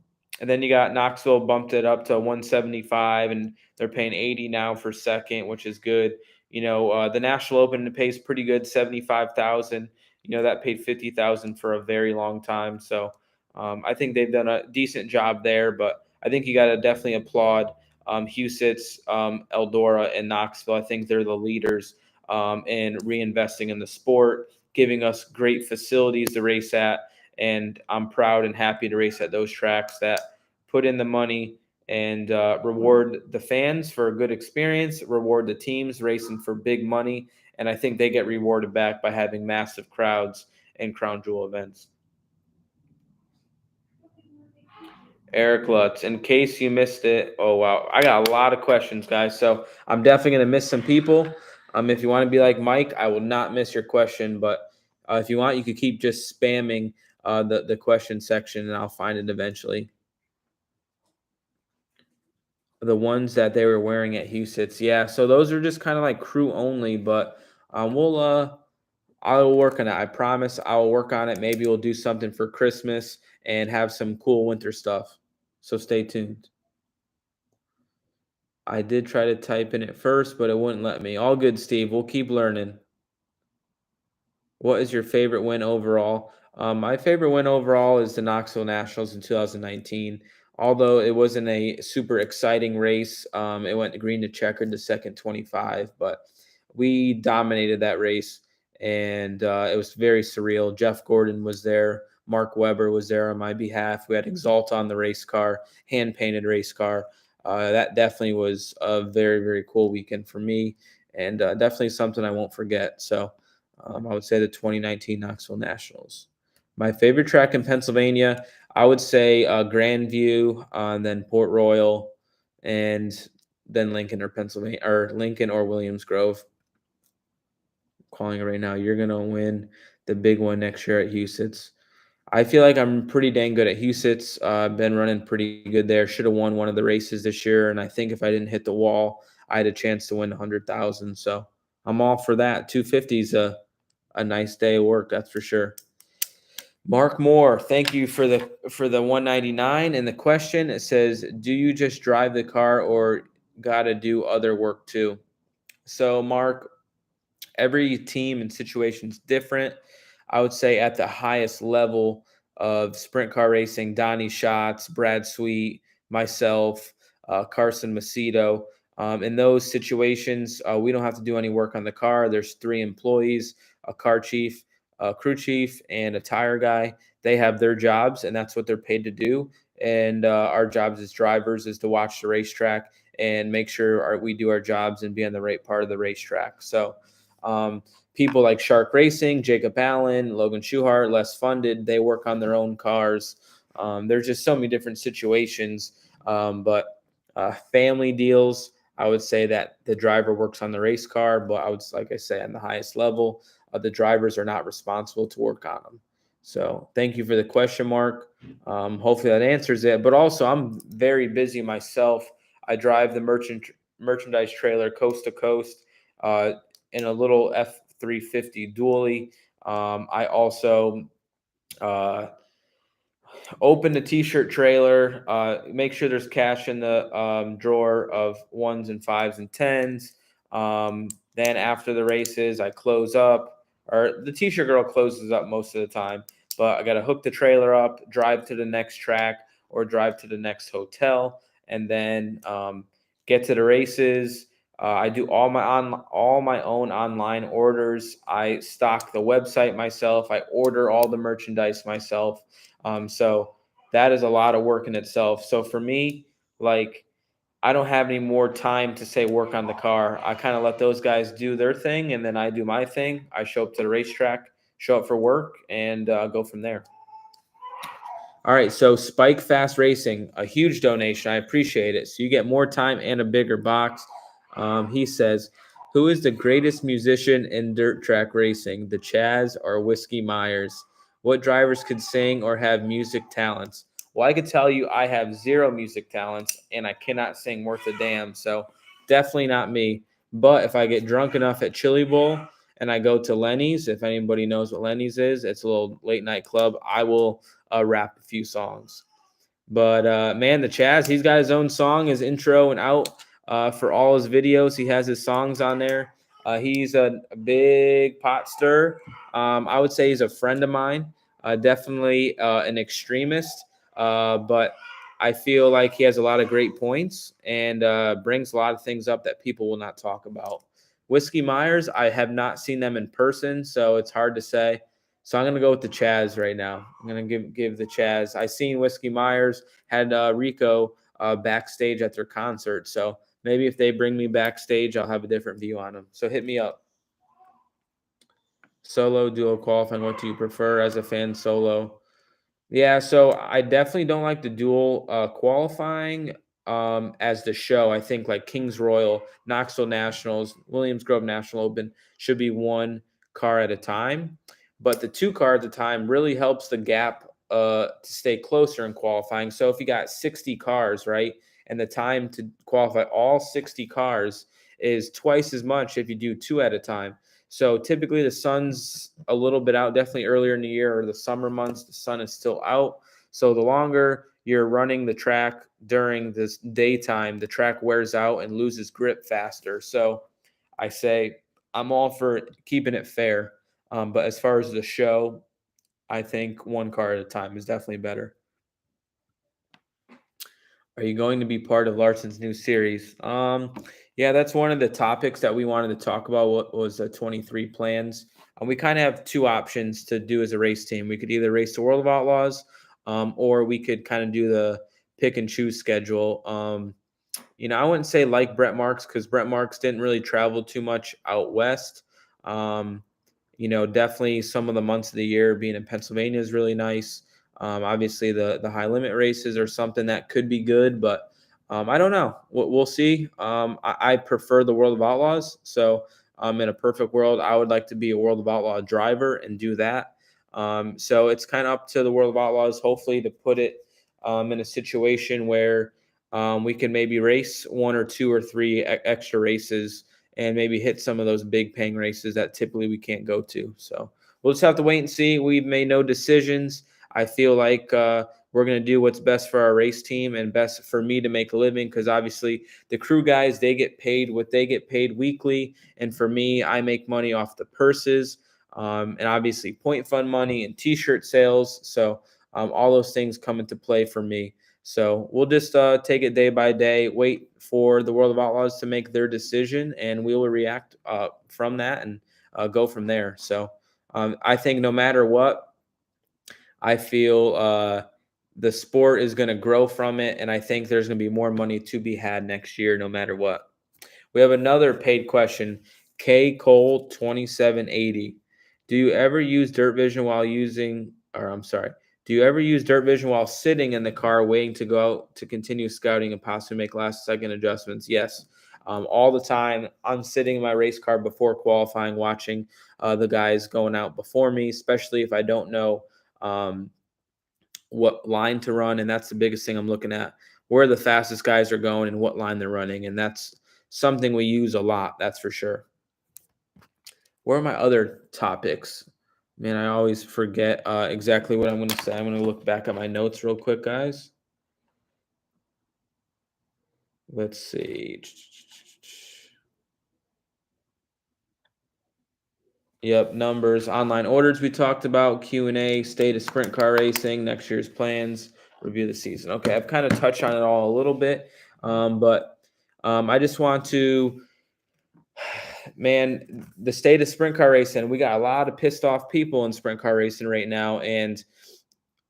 then you got Knoxville bumped it up to 175, and they're paying 80 now for second, which is good. The National Open pays pretty good, 75,000. That paid 50,000 for a very long time. So I think they've done a decent job there, but I think you got to definitely applaud Huset's, Eldora, and Knoxville. I think they're the leaders in reinvesting in the sport, giving us great facilities to race at. And I'm proud and happy to race at those tracks that put in the money and reward the fans for a good experience, reward the teams racing for big money. And I think they get rewarded back by having massive crowds and crown jewel events. Eric Lutz, in case you missed it, oh wow, I got a lot of questions, guys. So I'm definitely gonna miss some people. If you want to be like Mike, I will not miss your question. But if you want, you could keep just spamming the question section, and I'll find it eventually. The ones that they were wearing at Huset's, yeah. So those are just kind of like crew only, but I'll work on it. I promise I will work on it. Maybe we'll do something for Christmas and have some cool winter stuff. So stay tuned. I did try to type in it first, but it wouldn't let me. All good, Steve. We'll keep learning. What is your favorite win overall? My favorite win overall is the Knoxville Nationals in 2019. Although it wasn't a super exciting race, it went green to checkered the second 25, but we dominated that race, and it was very surreal. Jeff Gordon was there. Mark Webber was there on my behalf. We had Exalt on the race car, hand painted race car. That definitely was a very, very cool weekend for me, and definitely something I won't forget. So I would say the 2019 Knoxville Nationals. My favorite track in Pennsylvania, I would say Grandview, then Port Royal, and then Lincoln or Pennsylvania, or Lincoln or Williams Grove. Calling it right now. You're gonna win the big one next year at Huset's. I feel like I'm pretty dang good at Huset's. I've been running pretty good there. Should have won one of the races this year, and I think if I didn't hit the wall, I had a chance to win 100,000. So I'm all for that. 250 is a nice day of work, that's for sure. Mark Moore, thank you for the 199 and the question. It says, "Do you just drive the car or got to do other work too?" So, Mark, every team and situation is different. I would say at the highest level of sprint car racing, Donnie Schatz, Brad Sweet, myself, Carson Macedo. In those situations, we don't have to do any work on the car. There's 3 employees, a car chief, a crew chief, and a tire guy. They have their jobs, and that's what they're paid to do. And our jobs as drivers is to watch the racetrack and make sure we do our jobs and be on the right part of the racetrack. So people like Shark Racing, Jacob Allen, Logan Schuhart, less funded, they work on their own cars. There's just so many different situations. But family deals, I would say that the driver works on the race car, but I would, like I say, on the highest level, the drivers are not responsible to work on them. So thank you for the question, Mark. Hopefully that answers it. But also, I'm very busy myself. I drive the merchandise trailer coast to coast in a little F350 dually. I also open the t-shirt trailer, make sure there's cash in the drawer of 1s and 5s and 10s. Then after the races, I close up, or the t-shirt girl closes up most of the time, but I got to hook the trailer up, drive to the next track or drive to the next hotel, and then get to the races. I do all my own online orders. I stock the website myself. I order all the merchandise myself. So that is a lot of work in itself. So for me, like, I don't have any more time to say work on the car. I kind of let those guys do their thing, and then I do my thing. I show up to the racetrack, show up for work, and go from there. All right, so Spike Fast Racing, a huge donation. I appreciate it. So you get more time and a bigger box. He says, "Who is the greatest musician in dirt track racing, the Chaz or Whiskey Myers? What drivers could sing or have music talents?" Well, I could tell you I have zero music talents and I cannot sing worth a damn. So definitely not me. But if I get drunk enough at Chili Bowl and I go to Lenny's, if anybody knows what Lenny's is, it's a little late night club. I will rap a few songs. But man, the Chaz, he's got his own song, his intro and out for all his videos. He has his songs on there. He's a big pot stir. I would say he's a friend of mine. Definitely an extremist, but I feel like he has a lot of great points and brings a lot of things up that people will not talk about. Whiskey Myers, I have not seen them in person, so it's hard to say. So I'm gonna go with the Chaz right now. I'm gonna give the Chaz. I seen Whiskey Myers had Rico backstage at their concert, so maybe if they bring me backstage, I'll have a different view on them. So hit me up. Solo, duo, qualifying. What do you prefer as a fan? Solo. Yeah, so I definitely don't like the dual qualifying as the show. I think like Kings Royal, Knoxville Nationals, Williams Grove National Open should be one car at a time. But the two car at a time really helps the gap to stay closer in qualifying. So if you got 60 cars, right, and the time to qualify all 60 cars is twice as much if you do two at a time. So typically the sun's a little bit out, definitely earlier in the year or the summer months, the sun is still out. So the longer you're running the track during this daytime, the track wears out and loses grip faster. So I say I'm all for keeping it fair. But as far as the show, I think one car at a time is definitely better. Are you going to be part of Larson's new series? Yeah, that's one of the topics that we wanted to talk about. What was the 23 plans? We kind of have two options to do as a race team. We could either race the World of Outlaws, or we could kind of do the pick and choose schedule. I wouldn't say like Brett Marks because Brett Marks didn't really travel too much out west. Um, definitely some of the months of the year being in Pennsylvania is really nice. Obviously, the high limit races are something that could be good, but I don't know. We'll see. I prefer the World of Outlaws. So, in a perfect world, I would like to be a World of Outlaw driver and do that. So it's kind of up to the World of Outlaws, hopefully, to put it in a situation where we can maybe race one or two or three extra races and maybe hit some of those big paying races that typically we can't go to. So we'll just have to wait and see. We've made no decisions. I feel like we're going to do what's best for our race team and best for me to make a living because obviously the crew guys, they get paid what they get paid weekly. And for me, I make money off the purses and obviously point fund money and t-shirt sales. So all those things come into play for me. So we'll just take it day by day, wait for the World of Outlaws to make their decision, and we will react from that and go from there. So I think no matter what, I feel the sport is going to grow from it, and I think there's going to be more money to be had next year, no matter what. We have another paid question. K Cole 2780. Do you ever use Dirt Vision while using, or I'm sorry, do you ever use Dirt Vision while sitting in the car waiting to go out to continue scouting and possibly make last second adjustments? Yes. All the time. I'm sitting in my race car before qualifying, watching the guys going out before me, especially if I don't know um, what line to run. And that's the biggest thing I'm looking at, where the fastest guys are going and what line they're running. And that's something we use a lot. That's for sure. Where are my other topics? Man, I always forget exactly what I'm going to say. I'm going to look back at my notes real quick, guys. Let's see. Yep, numbers, online orders we talked about, Q&A, state of sprint car racing, next year's plans, review the season. Okay, I've kind of touched on it all a little bit, but I just want to, man, the state of sprint car racing, we got a lot of pissed off people in sprint car racing right now, and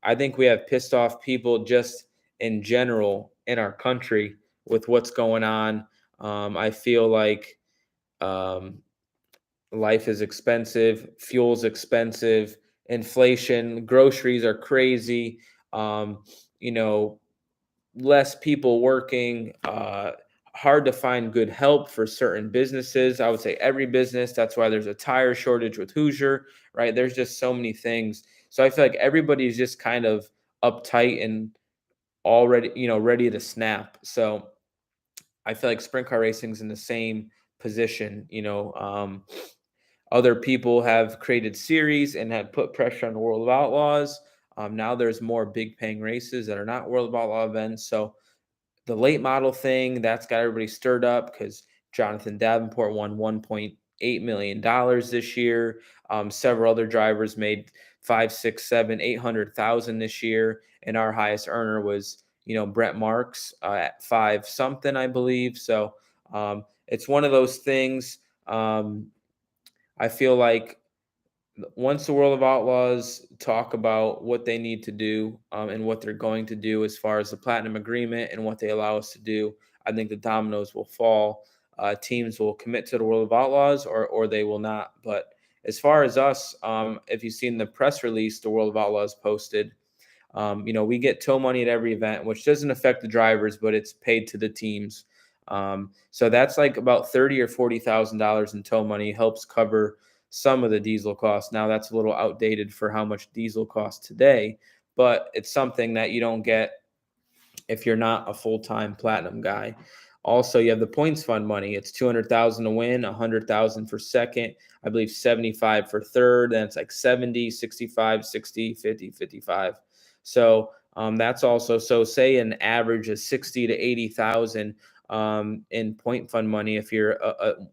I think we have pissed off people just in general in our country with what's going on. I feel like um, life is expensive, fuel's expensive, inflation, groceries are crazy. um, you know, less people working, hard to find good help for certain businesses. I would say every business. That's why there's a tire shortage with Hoosier, right? There's just so many things. So I feel like everybody's just kind of uptight and already, ready to snap. So I feel like sprint car racing's in the same position. Other people have created series and have put pressure on the World of Outlaws. Now there's more big paying races that are not World of Outlaw events. So the late model thing that's got everybody stirred up because Jonathan Davenport won $1.8 million this year. Several other drivers made five, six, seven, 800,000 this year, and our highest earner was Brett Marks at five something, I believe. So it's one of those things. I feel like once the World of Outlaws talk about what they need to do, and what they're going to do as far as the platinum agreement and what they allow us to do, I think the dominoes will fall. Teams will commit to the World of Outlaws, or they will not. But as far as us, if you've seen the press release, the World of Outlaws posted, we get tow money at every event, which doesn't affect the drivers, but it's paid to the teams. So that's like about $30,000 or $40,000 in tow money, helps cover some of the diesel costs. Now that's a little outdated for how much diesel costs today, but it's something that you don't get if you're not a full-time platinum guy. Also, you have the points fund money. It's 200,000 to win, 100,000 for second, I believe 75 for third, then it's like 70, 65, 60, 50, 55. So that's also, so say an average of 60 to 80,000 in point fund money if you're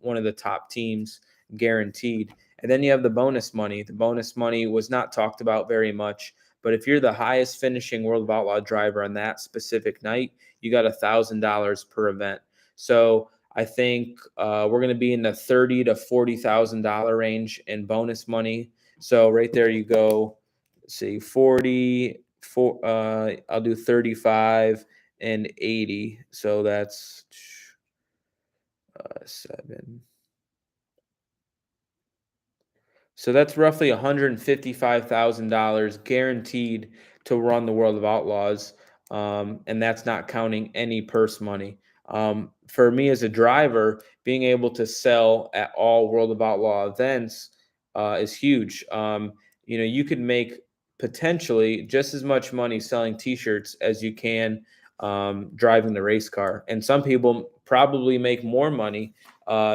one of the top teams, guaranteed. And then you have the bonus money. The bonus money was not talked about very much, but if you're the highest finishing World of Outlaw driver on that specific night, you got $1,000 per event. So I think we're going to be in the $30,000 to $40,000 range in bonus money. So right there you go. Let's see, 40. I'll do 35 and 80. So that's seven. So that's roughly $155,000 guaranteed to run the World of Outlaws, and that's not counting any purse money. For me as a driver, being able to sell at all World of Outlaw events is huge. You could make potentially just as much money selling T-shirts as you can driving the race car, and some people probably make more money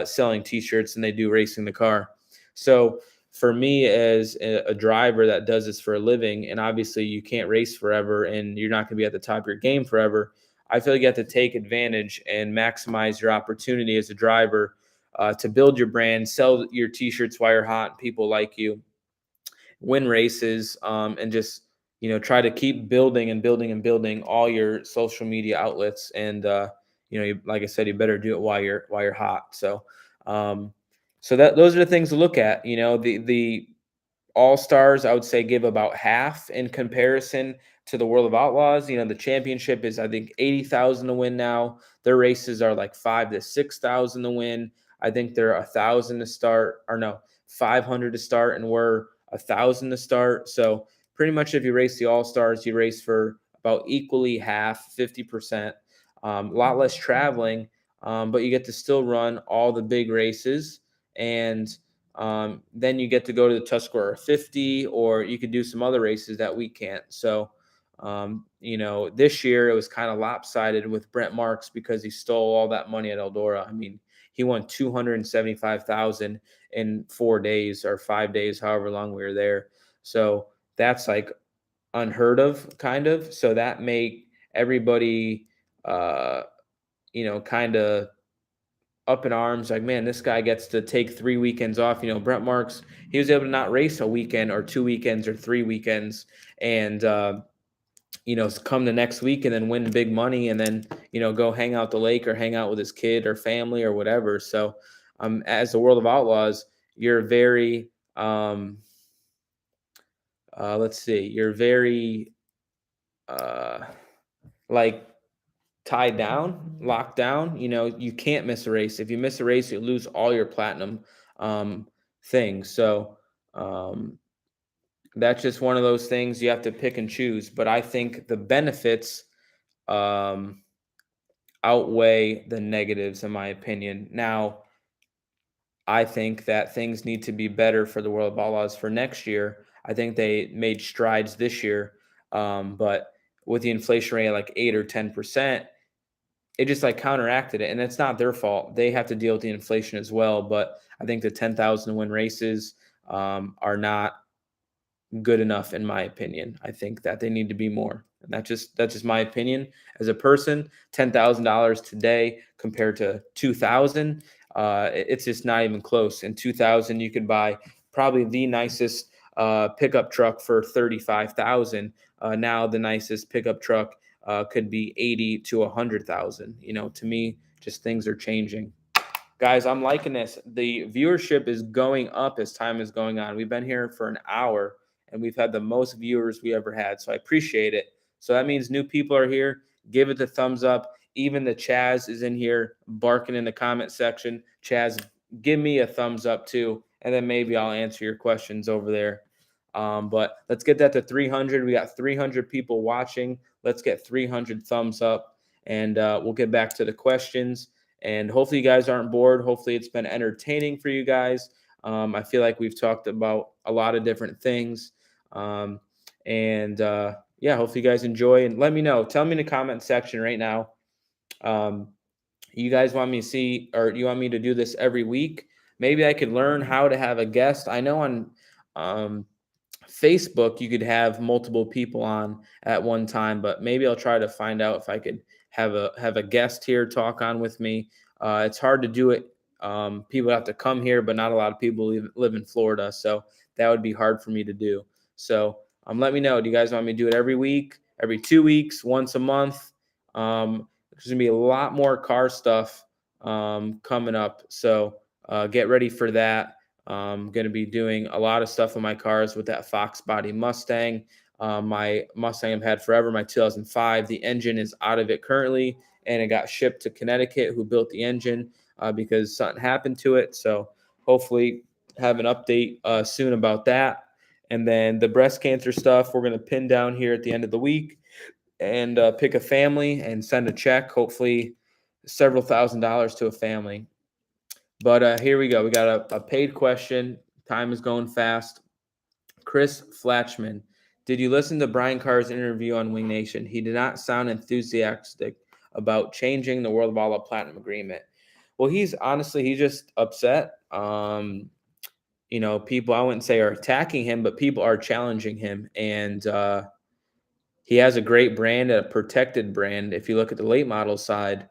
selling T-shirts than they do racing the car. So for me as a driver that does this for a living, and obviously you can't race forever and you're not going to be at the top of your game forever, I feel like you have to take advantage and maximize your opportunity as a driver to build your brand, sell your T-shirts while you're hot, and people like you, win races, and just try to keep building and building and building all your social media outlets. And like I said, you better do it while you're hot. So that those are the things to look at. The all stars, I would say, give about half in comparison to the World of Outlaws. The championship is, I think, 80,000 to win now. Their races are like 5 to 6,000 to win. I think they're 1,000 to start, or no, 500 to start, and we're 1,000 to start. So pretty much, if you race the all stars, you race for about equally half, 50%. A lot less traveling, but you get to still run all the big races, and then you get to go to the Tuscarora 50, or you could do some other races that we can't. So, this year it was kind of lopsided with Brent Marks because he stole all that money at Eldora. I mean, he won 275,000 in 4 days or 5 days, however long we were there. So that's like unheard of, kind of. So that made everybody, kind of up in arms, like, man, this guy gets to take 3 weekends off. Brent Marks, he was able to not race a weekend or 2 weekends or 3 weekends, and come the next week and then win big money, and then go hang out the lake or hang out with his kid or family or whatever. So as the World of Outlaws, you're very let's see, you're very like tied down, locked down. You can't miss a race. If you miss a race, you lose all your platinum things. So that's just one of those things you have to pick and choose. But I think the benefits um, outweigh the negatives, in my opinion. Now, I think that things need to be better for the World of Outlaws for next year. I think they made strides this year, but with the inflation rate at like 8 or 10%, it just like counteracted it, and it's not their fault. They have to deal with the inflation as well. But I think the 10,000 win races are not good enough in my opinion. I think that they need to be more. And that's just my opinion as a person. $10,000 today compared to 2,000, it's just not even close. In 2,000, you could buy probably the nicest pickup truck for 35,000. Now the nicest pickup truck could be 80 to 100,000. To me, just things are changing. Guys, I'm liking this. The viewership is going up as time is going on. We've been here for an hour and we've had the most viewers we ever had. So I appreciate it. So that means new people are here. Give it the thumbs up. Even the Chaz is in here barking in the comment section. Chaz, give me a thumbs up too. And then maybe I'll answer your questions over there. But let's get that to 300. We got 300 people watching. Let's get 300 thumbs up and we'll get back to the questions. And hopefully you guys aren't bored. Hopefully it's been entertaining for you guys. I feel like we've talked about a lot of different things. Yeah, hopefully you guys enjoy and let me know. Tell me in the comment section right now. Um, you guys want me to see, or you want me to do this every week? Maybe I could learn how to have a guest. I know on um, Facebook, you could have multiple people on at one time, but maybe I'll try to find out if I could have a guest here talk on with me. It's hard to do it. People have to come here, but not a lot of people live in Florida, so that would be hard for me to do. So let me know. Do you guys want me to do it every week, every 2 weeks, once a month? There's gonna be a lot more car stuff coming up, so get ready for that. I'm going to be doing a lot of stuff on my cars with that Fox body Mustang. My Mustang I've had forever, my 2005. The engine is out of it currently, and it got shipped to Connecticut, who built the engine because something happened to it. So hopefully have an update soon about that. And then the breast cancer stuff, we're going to pin down here at the end of the week and pick a family and send a check, hopefully several $1,000s to a family. But here we go. We got a paid question. Time is going fast. Chris Flatchman. Did you listen to Brian Carr's interview on Wing Nation? He did not sound enthusiastic about changing the World of All Out Platinum agreement. Well, he's just upset. People I wouldn't say are attacking him, but people are challenging him. And he has a great brand, a protected brand. If you look at the late model side,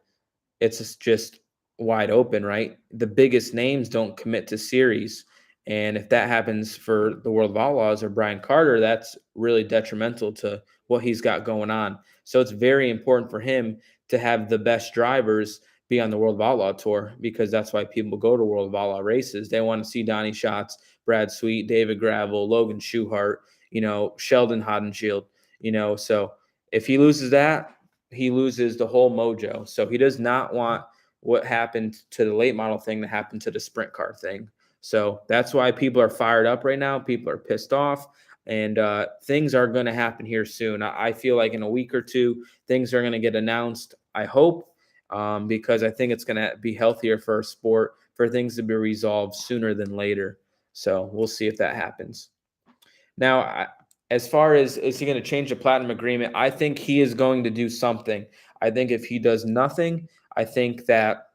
it's just wide open, right? The biggest names don't commit to series. And if that happens for the World of Outlaws or Brian Carter, that's really detrimental to what he's got going on. So it's very important for him to have the best drivers be on the World of Outlaw tour because that's why people go to World of Outlaw races. They want to see Donnie Schatz, Brad Sweet, David Gravel, Logan Schuchart, Sheldon Hodenshield, so if he loses that, he loses the whole mojo. So he does not want what happened to the late model thing to happen to the sprint car thing. So that's why people are fired up right now. People are pissed off, and things are going to happen here soon. I feel like in a week or two, things are going to get announced. I hope, because I think it's going to be healthier for our sport for things to be resolved sooner than later. So we'll see if that happens. Now, as far as is he going to change the platinum agreement, I think he is going to do something. I think if he does nothing, I think that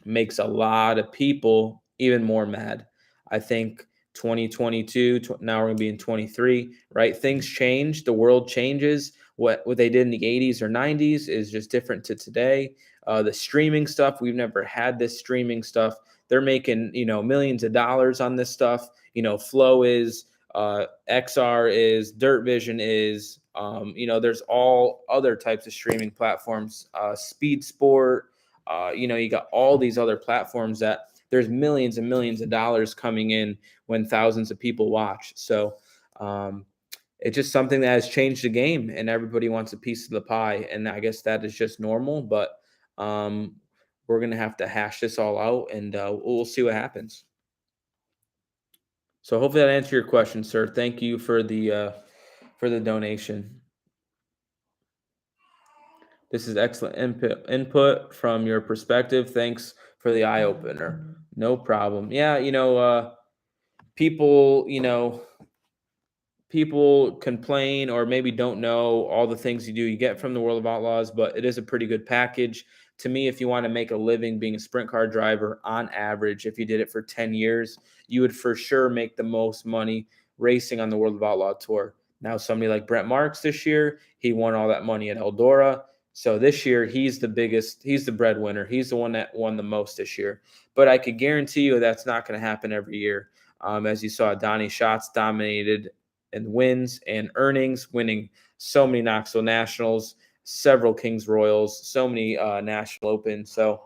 makes a lot of people even more mad. I think 2022, now we're going to be in 23, right? Things change, the world changes. What they did in the 80s or 90s is just different to today. The streaming stuff, we've never had this streaming stuff. They're making, millions of dollars on this stuff. Flow is, XR is, Dirt Vision is, there's all other types of streaming platforms, Speed Sport, you got all these other platforms that there's millions and millions of dollars coming in when thousands of people watch. So it's just something that has changed the game and everybody wants a piece of the pie. And I guess that is just normal, but we're going to have to hash this all out and we'll see what happens. So hopefully that answered your question, sir. Thank you for the donation. This is excellent input from your perspective. Thanks for the eye opener. No problem. Yeah, people, people complain or maybe don't know all the things you get from the World of Outlaws, but it is a pretty good package. To me, if you want to make a living being a sprint car driver, on average, if you did it for 10 years, you would for sure make the most money racing on the World of Outlaw Tour. Now, somebody like Brent Marks this year, he won all that money at Eldora. So this year, he's the biggest, he's the breadwinner. He's the one that won the most this year. But I could guarantee you that's not going to happen every year. As you saw, Donnie Schatz dominated and wins and earnings, winning so many Knoxville Nationals, several Kings Royals, so many National Opens. So,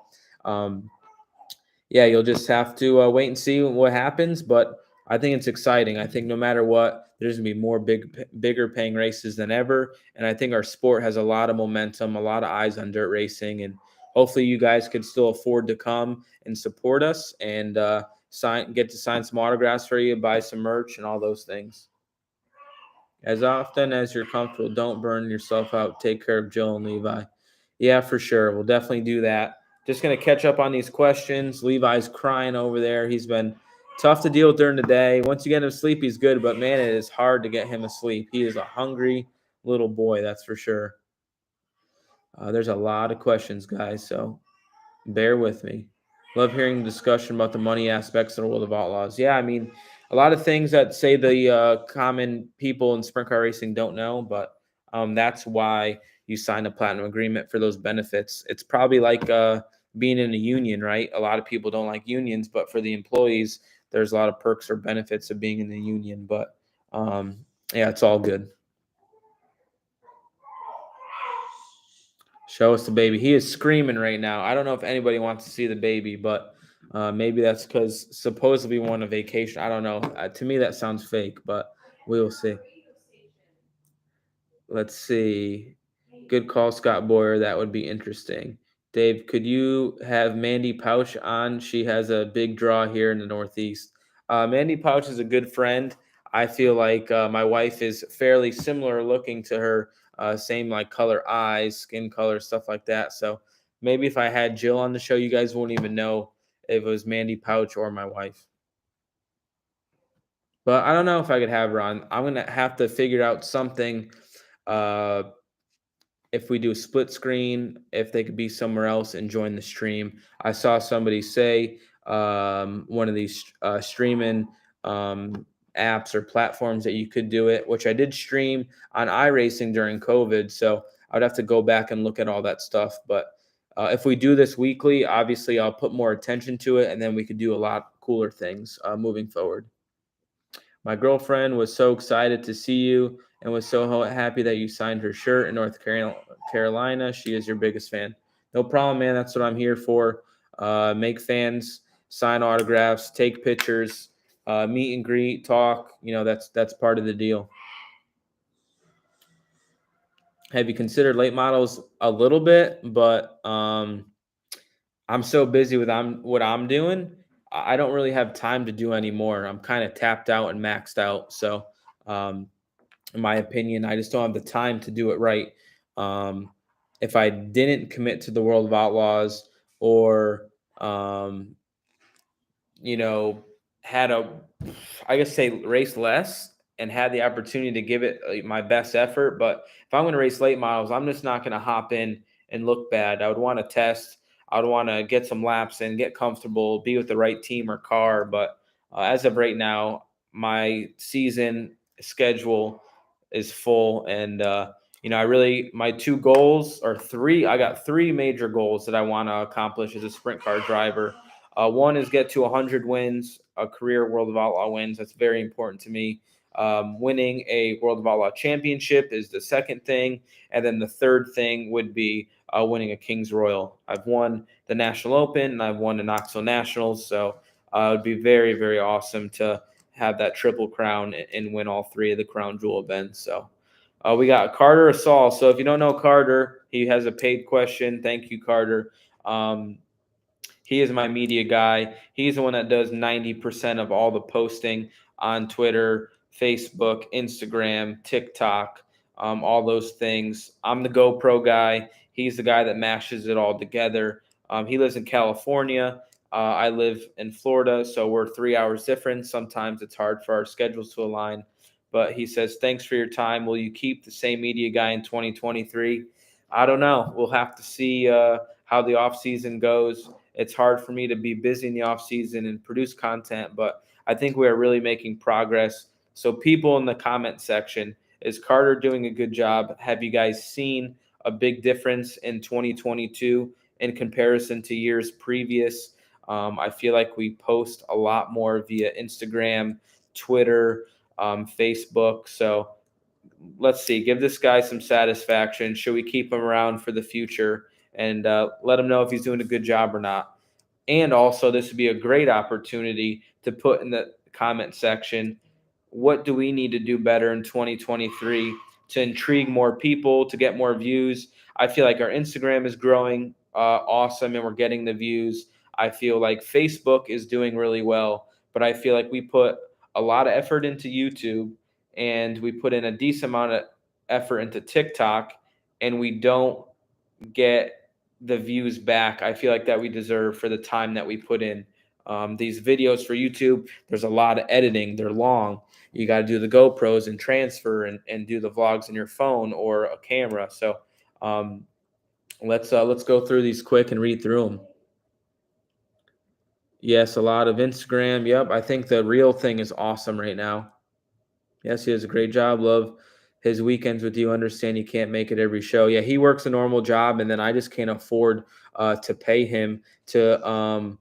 yeah, you'll just have to wait and see what happens. But I think it's exciting. I think no matter what, there's gonna be more bigger paying races than ever, and I think our sport has a lot of momentum, a lot of eyes on dirt racing, and hopefully you guys could still afford to come and support us and get to sign some autographs for you, buy some merch, and all those things. As often as you're comfortable, don't burn yourself out. Take care of Jill and Levi. Yeah, for sure. We'll definitely do that. Just going to catch up on these questions. Levi's crying over there. He's been tough to deal with during the day. Once you get him asleep, he's good, but man, it is hard to get him asleep. He is a hungry little boy, that's for sure. There's a lot of questions, guys, so bear with me. Love hearing the discussion about the money aspects of the World of Outlaws. Yeah, I mean, a lot of things that say the common people in sprint car racing don't know, but that's why you sign a platinum agreement for those benefits. It's probably like being in a union, right? A lot of people don't like unions, but for the employees, there's a lot of perks or benefits of being in the union. But yeah, it's all good. Show us the baby. He is screaming right now. I don't know if anybody wants to see the baby, but maybe that's because supposedly we went on vacation. I don't know. To me, that sounds fake, but we will see. Let's see. Good call, Scott Boyer. That would be interesting. Dave, could you have Mandy Pouch on? She has a big draw here in the Northeast. Mandy Pouch is a good friend. I feel like my wife is fairly similar looking to her, same like color eyes, skin color, stuff like that. So maybe if I had Jill on the show, you guys wouldn't even know if it was Mandy Pouch or my wife. But I don't know if I could have her on. I'm gonna have to figure out something. Uh, if we do a split screen, if they could be somewhere else and join the stream. I saw somebody say one of these streaming apps or platforms that you could do it, which I did stream on iRacing during COVID. So I'd have to go back and look at all that stuff. But if we do this weekly, obviously I'll put more attention to it and then we could do a lot cooler things moving forward. My girlfriend was so excited to see you and was so happy that you signed her shirt in North Carolina. She is your biggest fan. No problem, man. That's what I'm here for. Make fans sign autographs, take pictures, meet and greet, talk. That's part of the deal. Have you considered late models a little bit? But I'm so busy with what I'm doing. I don't really have time to do anymore. I'm kind of tapped out and maxed out. So, in my opinion, I just don't have the time to do it right. If I didn't commit to the World of Outlaws or, um, had I guess say race less and had the opportunity to give it my best effort. But if I'm going to race late models, I'm just not going to hop in and look bad. I would want to test. I would want to get some laps in, get comfortable, be with the right team or car. But as of right now, my season schedule is full. And, my two goals are three. I got three major goals that I want to accomplish as a sprint car driver. One is get to 100 wins, a career World of Outlaw wins. That's very important to me. Winning a World of Outlaw championship is the second thing. And then the third thing would be winning a Kings Royal. I've won the National Open and I've won the Knoxville Nationals. So it would be very, very awesome to have that triple crown and win all three of the crown jewel events. So we got Carter Asal. So if you don't know Carter, he has a paid question. Thank you, Carter. He is my media guy. He's the one that does 90% of all the posting on Twitter, Facebook, Instagram, TikTok, all those things. I'm the GoPro guy. He's the guy that mashes it all together. He lives in California. I live in Florida, so we're 3 hours different. Sometimes it's hard for our schedules to align. But he says, thanks for your time. Will you keep the same media guy in 2023? I don't know. We'll have to see how the off season goes. It's hard for me to be busy in the off season and produce content, but I think we are really making progress. So people in the comment section, is Carter doing a good job? Have you guys seen a big difference in 2022 in comparison to years previous? I feel like we post a lot more via Instagram, Twitter, Facebook. So let's see, give this guy some satisfaction. Should we keep him around for the future and let him know if he's doing a good job or not? And also, this would be a great opportunity to put in the comment section, what do we need to do better in 2023 to intrigue more people, to get more views? I feel like our Instagram is growing awesome and we're getting the views. I feel like Facebook is doing really well, but I feel like we put a lot of effort into YouTube and we put in a decent amount of effort into TikTok and we don't get the views back I feel like that we deserve for the time that we put in. These videos for YouTube, there's a lot of editing. They're long. You got to do the GoPros and transfer and do the vlogs on your phone or a camera. So let's go through these quick and read through them. Yes, a lot of Instagram. Yep, I think the real thing is awesome right now. Yes, he does a great job. Love his weekends with you. Understand you can't make it every show. Yeah, he works a normal job, and then I just can't afford to pay him to.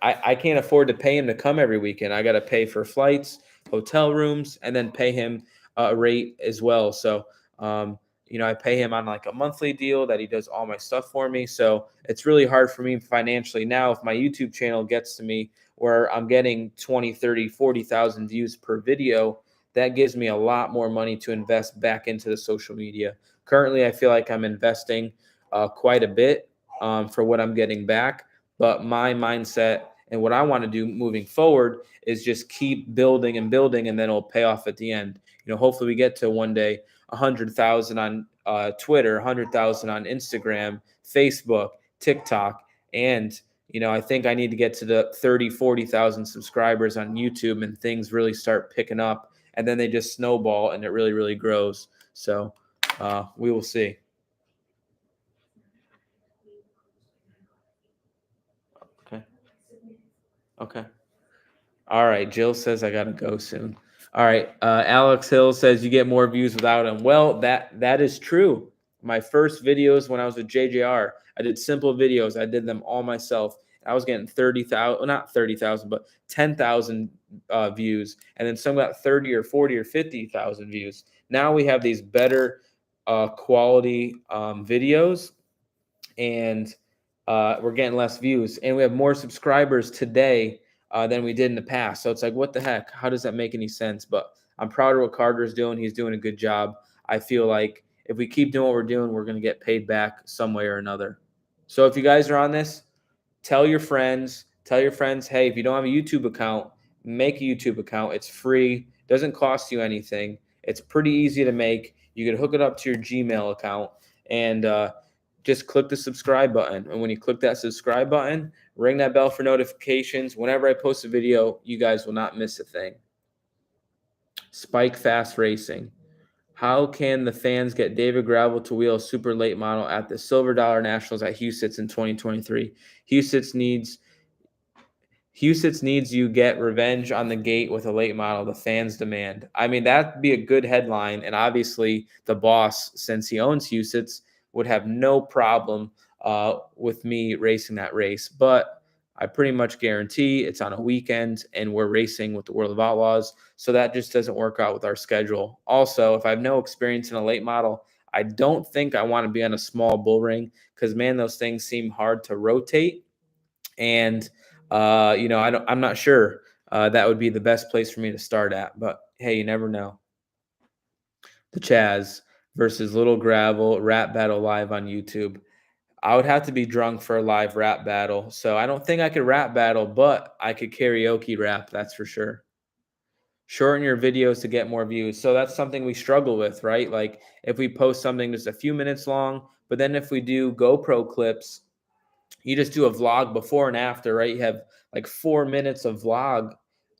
I can't afford to pay him to come every weekend. I got to pay for flights, hotel rooms, and then pay him a rate as well. So, I pay him on like a monthly deal that he does all my stuff for me. So it's really hard for me financially now. If my YouTube channel gets to me where I'm getting 20, 30, 40,000 views per video, that gives me a lot more money to invest back into the social media. Currently, I feel like I'm investing quite a bit for what I'm getting back. But my mindset and what I want to do moving forward is just keep building and building, and then it'll pay off at the end. Hopefully we get to one day 100,000 on Twitter, 100,000 on Instagram, Facebook, TikTok, and I think I need to get to the 30, 40,000 subscribers on YouTube, and things really start picking up, and then they just snowball, and it really, really grows. So we will see. Okay. All right. Jill says I gotta go soon. All right. Alex Hill says you get more views without him. Well, that is true. My first videos when I was with JJR, I did simple videos. I did them all myself. I was getting 30,000, well, not 30,000, but 10,000 views, and then some got 30 or 40 or 50,000 views. Now we have these better quality videos, and we're getting less views, and we have more subscribers today than we did in the past. So it's like, what the heck? How does that make any sense? But I'm proud of what Carter's doing. He's doing a good job. I feel like if we keep doing what we're doing, we're going to get paid back some way or another. So if you guys are on this, tell your friends, hey, if you don't have a YouTube account, make a YouTube account. It's free, doesn't cost you anything. It's pretty easy to make. You can hook it up to your Gmail account and just click the subscribe button. And when you click that subscribe button, ring that bell for notifications. Whenever I post a video, you guys will not miss a thing. Spike Fast Racing. How can the fans get David Gravel to wheel a super late model at the Silver Dollar Nationals at Huset's in 2023? Huset's needs you get revenge on the gate with a late model. The fans demand. I mean, that'd be a good headline. And obviously the boss, since he owns Huset's, would have no problem with me racing that race. But I pretty much guarantee it's on a weekend and we're racing with the World of Outlaws. So that just doesn't work out with our schedule. Also, if I have no experience in a late model, I don't think I want to be on a small bull ring because, man, those things seem hard to rotate. And, I'm not sure that would be the best place for me to start at. But, hey, you never know. The Chaz versus Little Gravel rap battle live on YouTube. I would have to be drunk for a live rap battle. So I don't think I could rap battle, but I could karaoke rap. That's for sure. Shorten your videos to get more views. So that's something we struggle with, right? Like if we post something just a few minutes long, but then if we do GoPro clips, you just do a vlog before and after, right? You have like 4 minutes of vlog,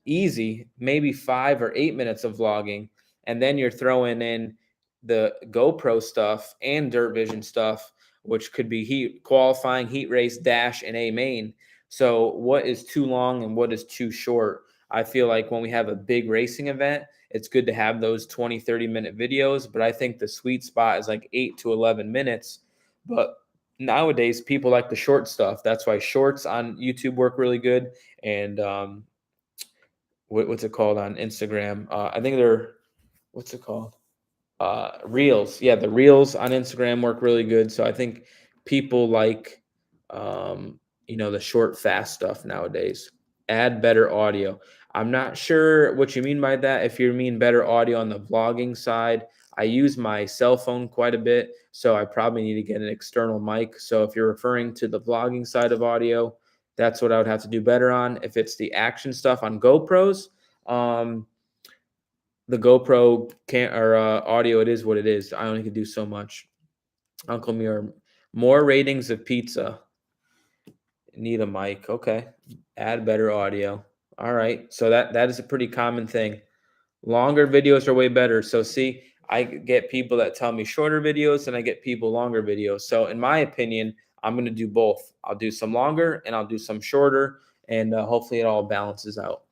easy, maybe 5 or 8 minutes of vlogging. And then you're throwing in the GoPro stuff and Dirt Vision stuff, which could be heat qualifying, heat race, dash, and A main. So, what is too long and what is too short? I feel like when we have a big racing event, it's good to have those 20, 30-minute videos. But I think the sweet spot is like 8 to 11 minutes. But nowadays people like the short stuff. That's why shorts on YouTube work really good. And what's it called on Instagram? I think they're what's it called? Reels. Yeah, the reels on Instagram work really good. So I think people like um, the short, fast stuff nowadays. Add better audio. I'm not sure what you mean by that. If you mean better audio on the vlogging side, I use my cell phone quite a bit, so I probably need to get an external mic. So if you're referring to the vlogging side of audio, that's what I would have to do better on. If it's the action stuff on GoPros, um, the GoPro can't or audio, it is what it is. I only can do so much. Uncle Muir, more ratings of pizza. Need a mic. Okay. Add better audio. All right. So that is a pretty common thing. Longer videos are way better. So see, I get people that tell me shorter videos and I get people longer videos. So in my opinion, I'm going to do both. I'll do some longer and I'll do some shorter, and hopefully it all balances out.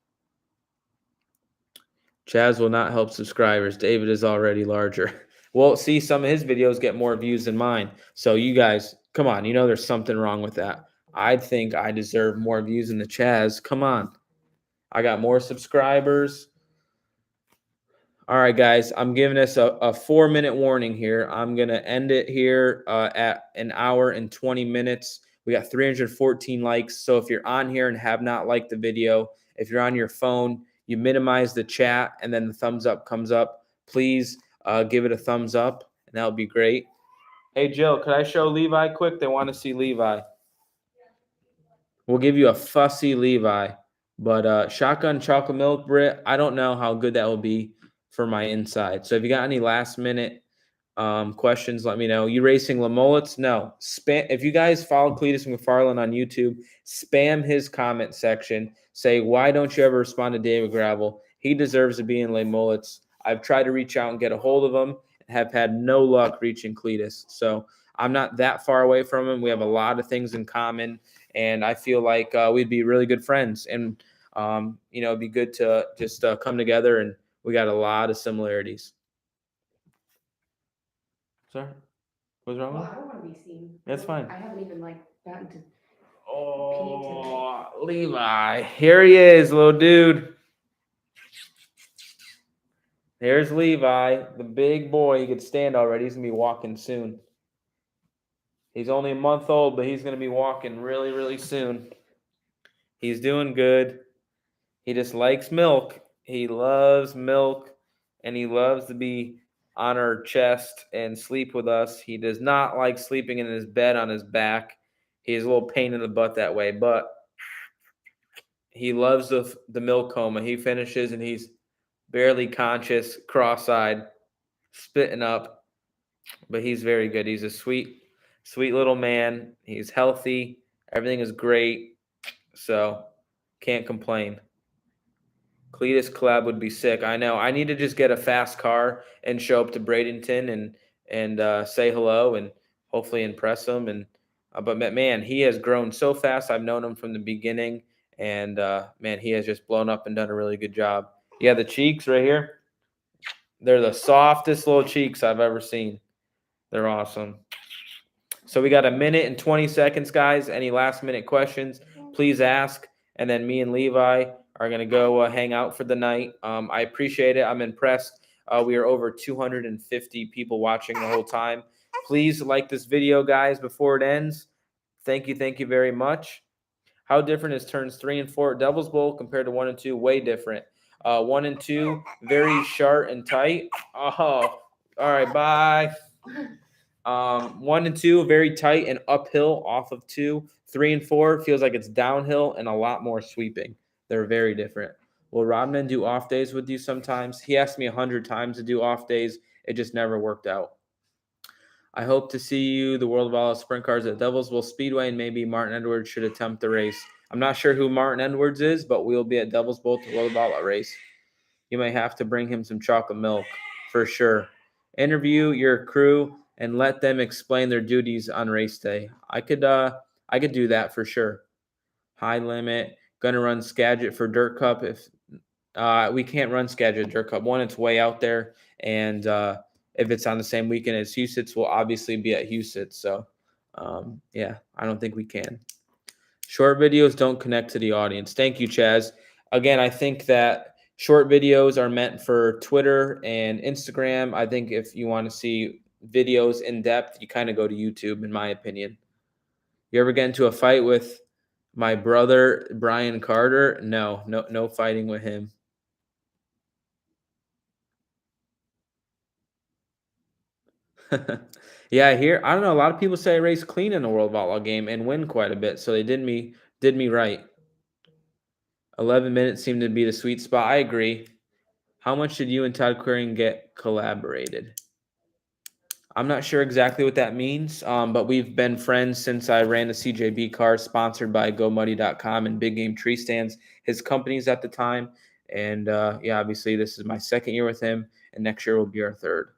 Chaz will not help subscribers. David is already larger. Well, see, some of his videos get more views than mine. So you guys, come on. There's something wrong with that. I think I deserve more views than the Chaz. Come on. I got more subscribers. All right, guys, I'm giving us a 4-minute warning here. I'm going to end it here at an hour and 20 minutes. We got 314 likes. So if you're on here and have not liked the video, if you're on your phone, you minimize the chat and then the thumbs up comes up. Please give it a thumbs up, and that would be great. Hey, Jill, could I show Levi quick? They want to see Levi. We'll give you a fussy Levi. But shotgun chocolate milk, Brit, I don't know how good that will be for my inside. So if you got any last minute questions, let me know. You racing Lamollets? No. Spam. If you guys follow Cletus McFarland on YouTube, spam his comment section. Say, why don't you ever respond to David Gravel? He deserves to be in Lamollets. I've tried to reach out and get a hold of him and have had no luck reaching Cletus. So I'm not that far away from him. We have a lot of things in common, and I feel like we'd be really good friends. And it'd be good to just come together, and we got a lot of similarities. Sorry, what's wrong? Well, I don't want to be seen. That's fine. I haven't even gotten to. Oh, Levi, here he is, little dude. There's Levi, the big boy. He could stand already. He's gonna be walking soon. He's only a month old, but he's gonna be walking really, really soon. He's doing good. He just likes milk. He loves milk, and he loves to be on our chest and sleep with us. He does not like sleeping in his bed on his back. He's a little pain in the butt that way, but he loves the milk coma. He finishes and he's barely conscious, cross-eyed, spitting up, but he's very good. He's a sweet, sweet little man. He's healthy. Everything is great, so can't complain. Cletus collab would be sick. I know. I need to just get a fast car and show up to Bradenton and say hello and hopefully impress him. And but man, he has grown so fast. I've known him from the beginning, and man, he has just blown up and done a really good job. Yeah, the cheeks right here. They're the softest little cheeks I've ever seen. They're awesome. So we got a minute and 20 seconds, guys. Any last minute questions, please ask. And then me and Levi are going to go hang out for the night. I appreciate it. I'm impressed. We are over 250 people watching the whole time. Please like this video, guys, before it ends. Thank you. Thank you very much. How different is turns 3 and 4 at Devil's Bowl compared to 1 and 2? Way different. 1 and 2, very sharp and tight. Oh, all right. Bye. 1 and 2, very tight and uphill off of 2. 3 and 4 feels like it's downhill and a lot more sweeping. They're very different. Will Rodman do off days with you sometimes? He asked me 100 times to do off days. It just never worked out. I hope to see you, the World of All Sprint Cars at Devilsville Speedway, and maybe Martin Edwards should attempt the race. I'm not sure who Martin Edwards is, but we'll be at Devilsville at the World of All race. You may have to bring him some chocolate milk for sure. Interview your crew and let them explain their duties on race day. I could do that for sure. High limit. Gonna run Skagit for Dirt Cup. If we can't run Skagit Dirt Cup, one, it's way out there, and if it's on the same weekend as Husitz, we'll obviously be at Husitz. So, yeah, I don't think we can. Short videos don't connect to the audience. Thank you, Chaz. Again, I think that short videos are meant for Twitter and Instagram. I think if you want to see videos in depth, you kind of go to YouTube, in my opinion. You ever get into a fight with my brother, Brian Carter? No fighting with him. Yeah, I don't know. A lot of people say I race clean in the World of Outlaw game and win quite a bit, so they did me right. 11 minutes seemed to be the sweet spot. I agree. How much did you and Todd Queering get collaborated? I'm not sure exactly what that means, but we've been friends since I ran the CJB car sponsored by GoMuddy.com and Big Game Tree Stands, his companies at the time. And yeah, obviously this is my second year with him, and next year will be our third.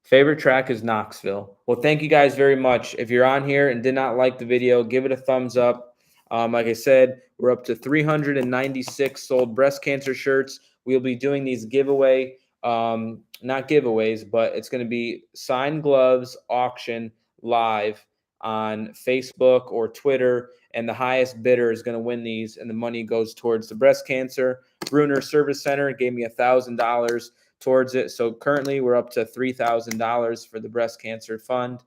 Favorite track is Knoxville. Well, thank you guys very much. If you're on here and did not like the video, give it a thumbs up. Like I said, we're up to 396 sold breast cancer shirts. We'll be doing these giveaway, not giveaways, but it's going to be signed gloves auction live on Facebook or Twitter, and the highest bidder is going to win these, and the money goes towards the breast cancer. Bruner Service Center gave me $1,000 towards it. So currently we're up to $3,000 for the breast cancer fund.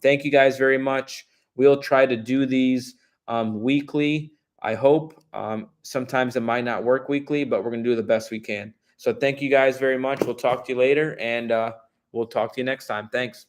Thank you guys very much. We'll try to do these weekly. I hope. Sometimes it might not work weekly, but we're going to do the best we can. So thank you guys very much. We'll talk to you later, and we'll talk to you next time. Thanks.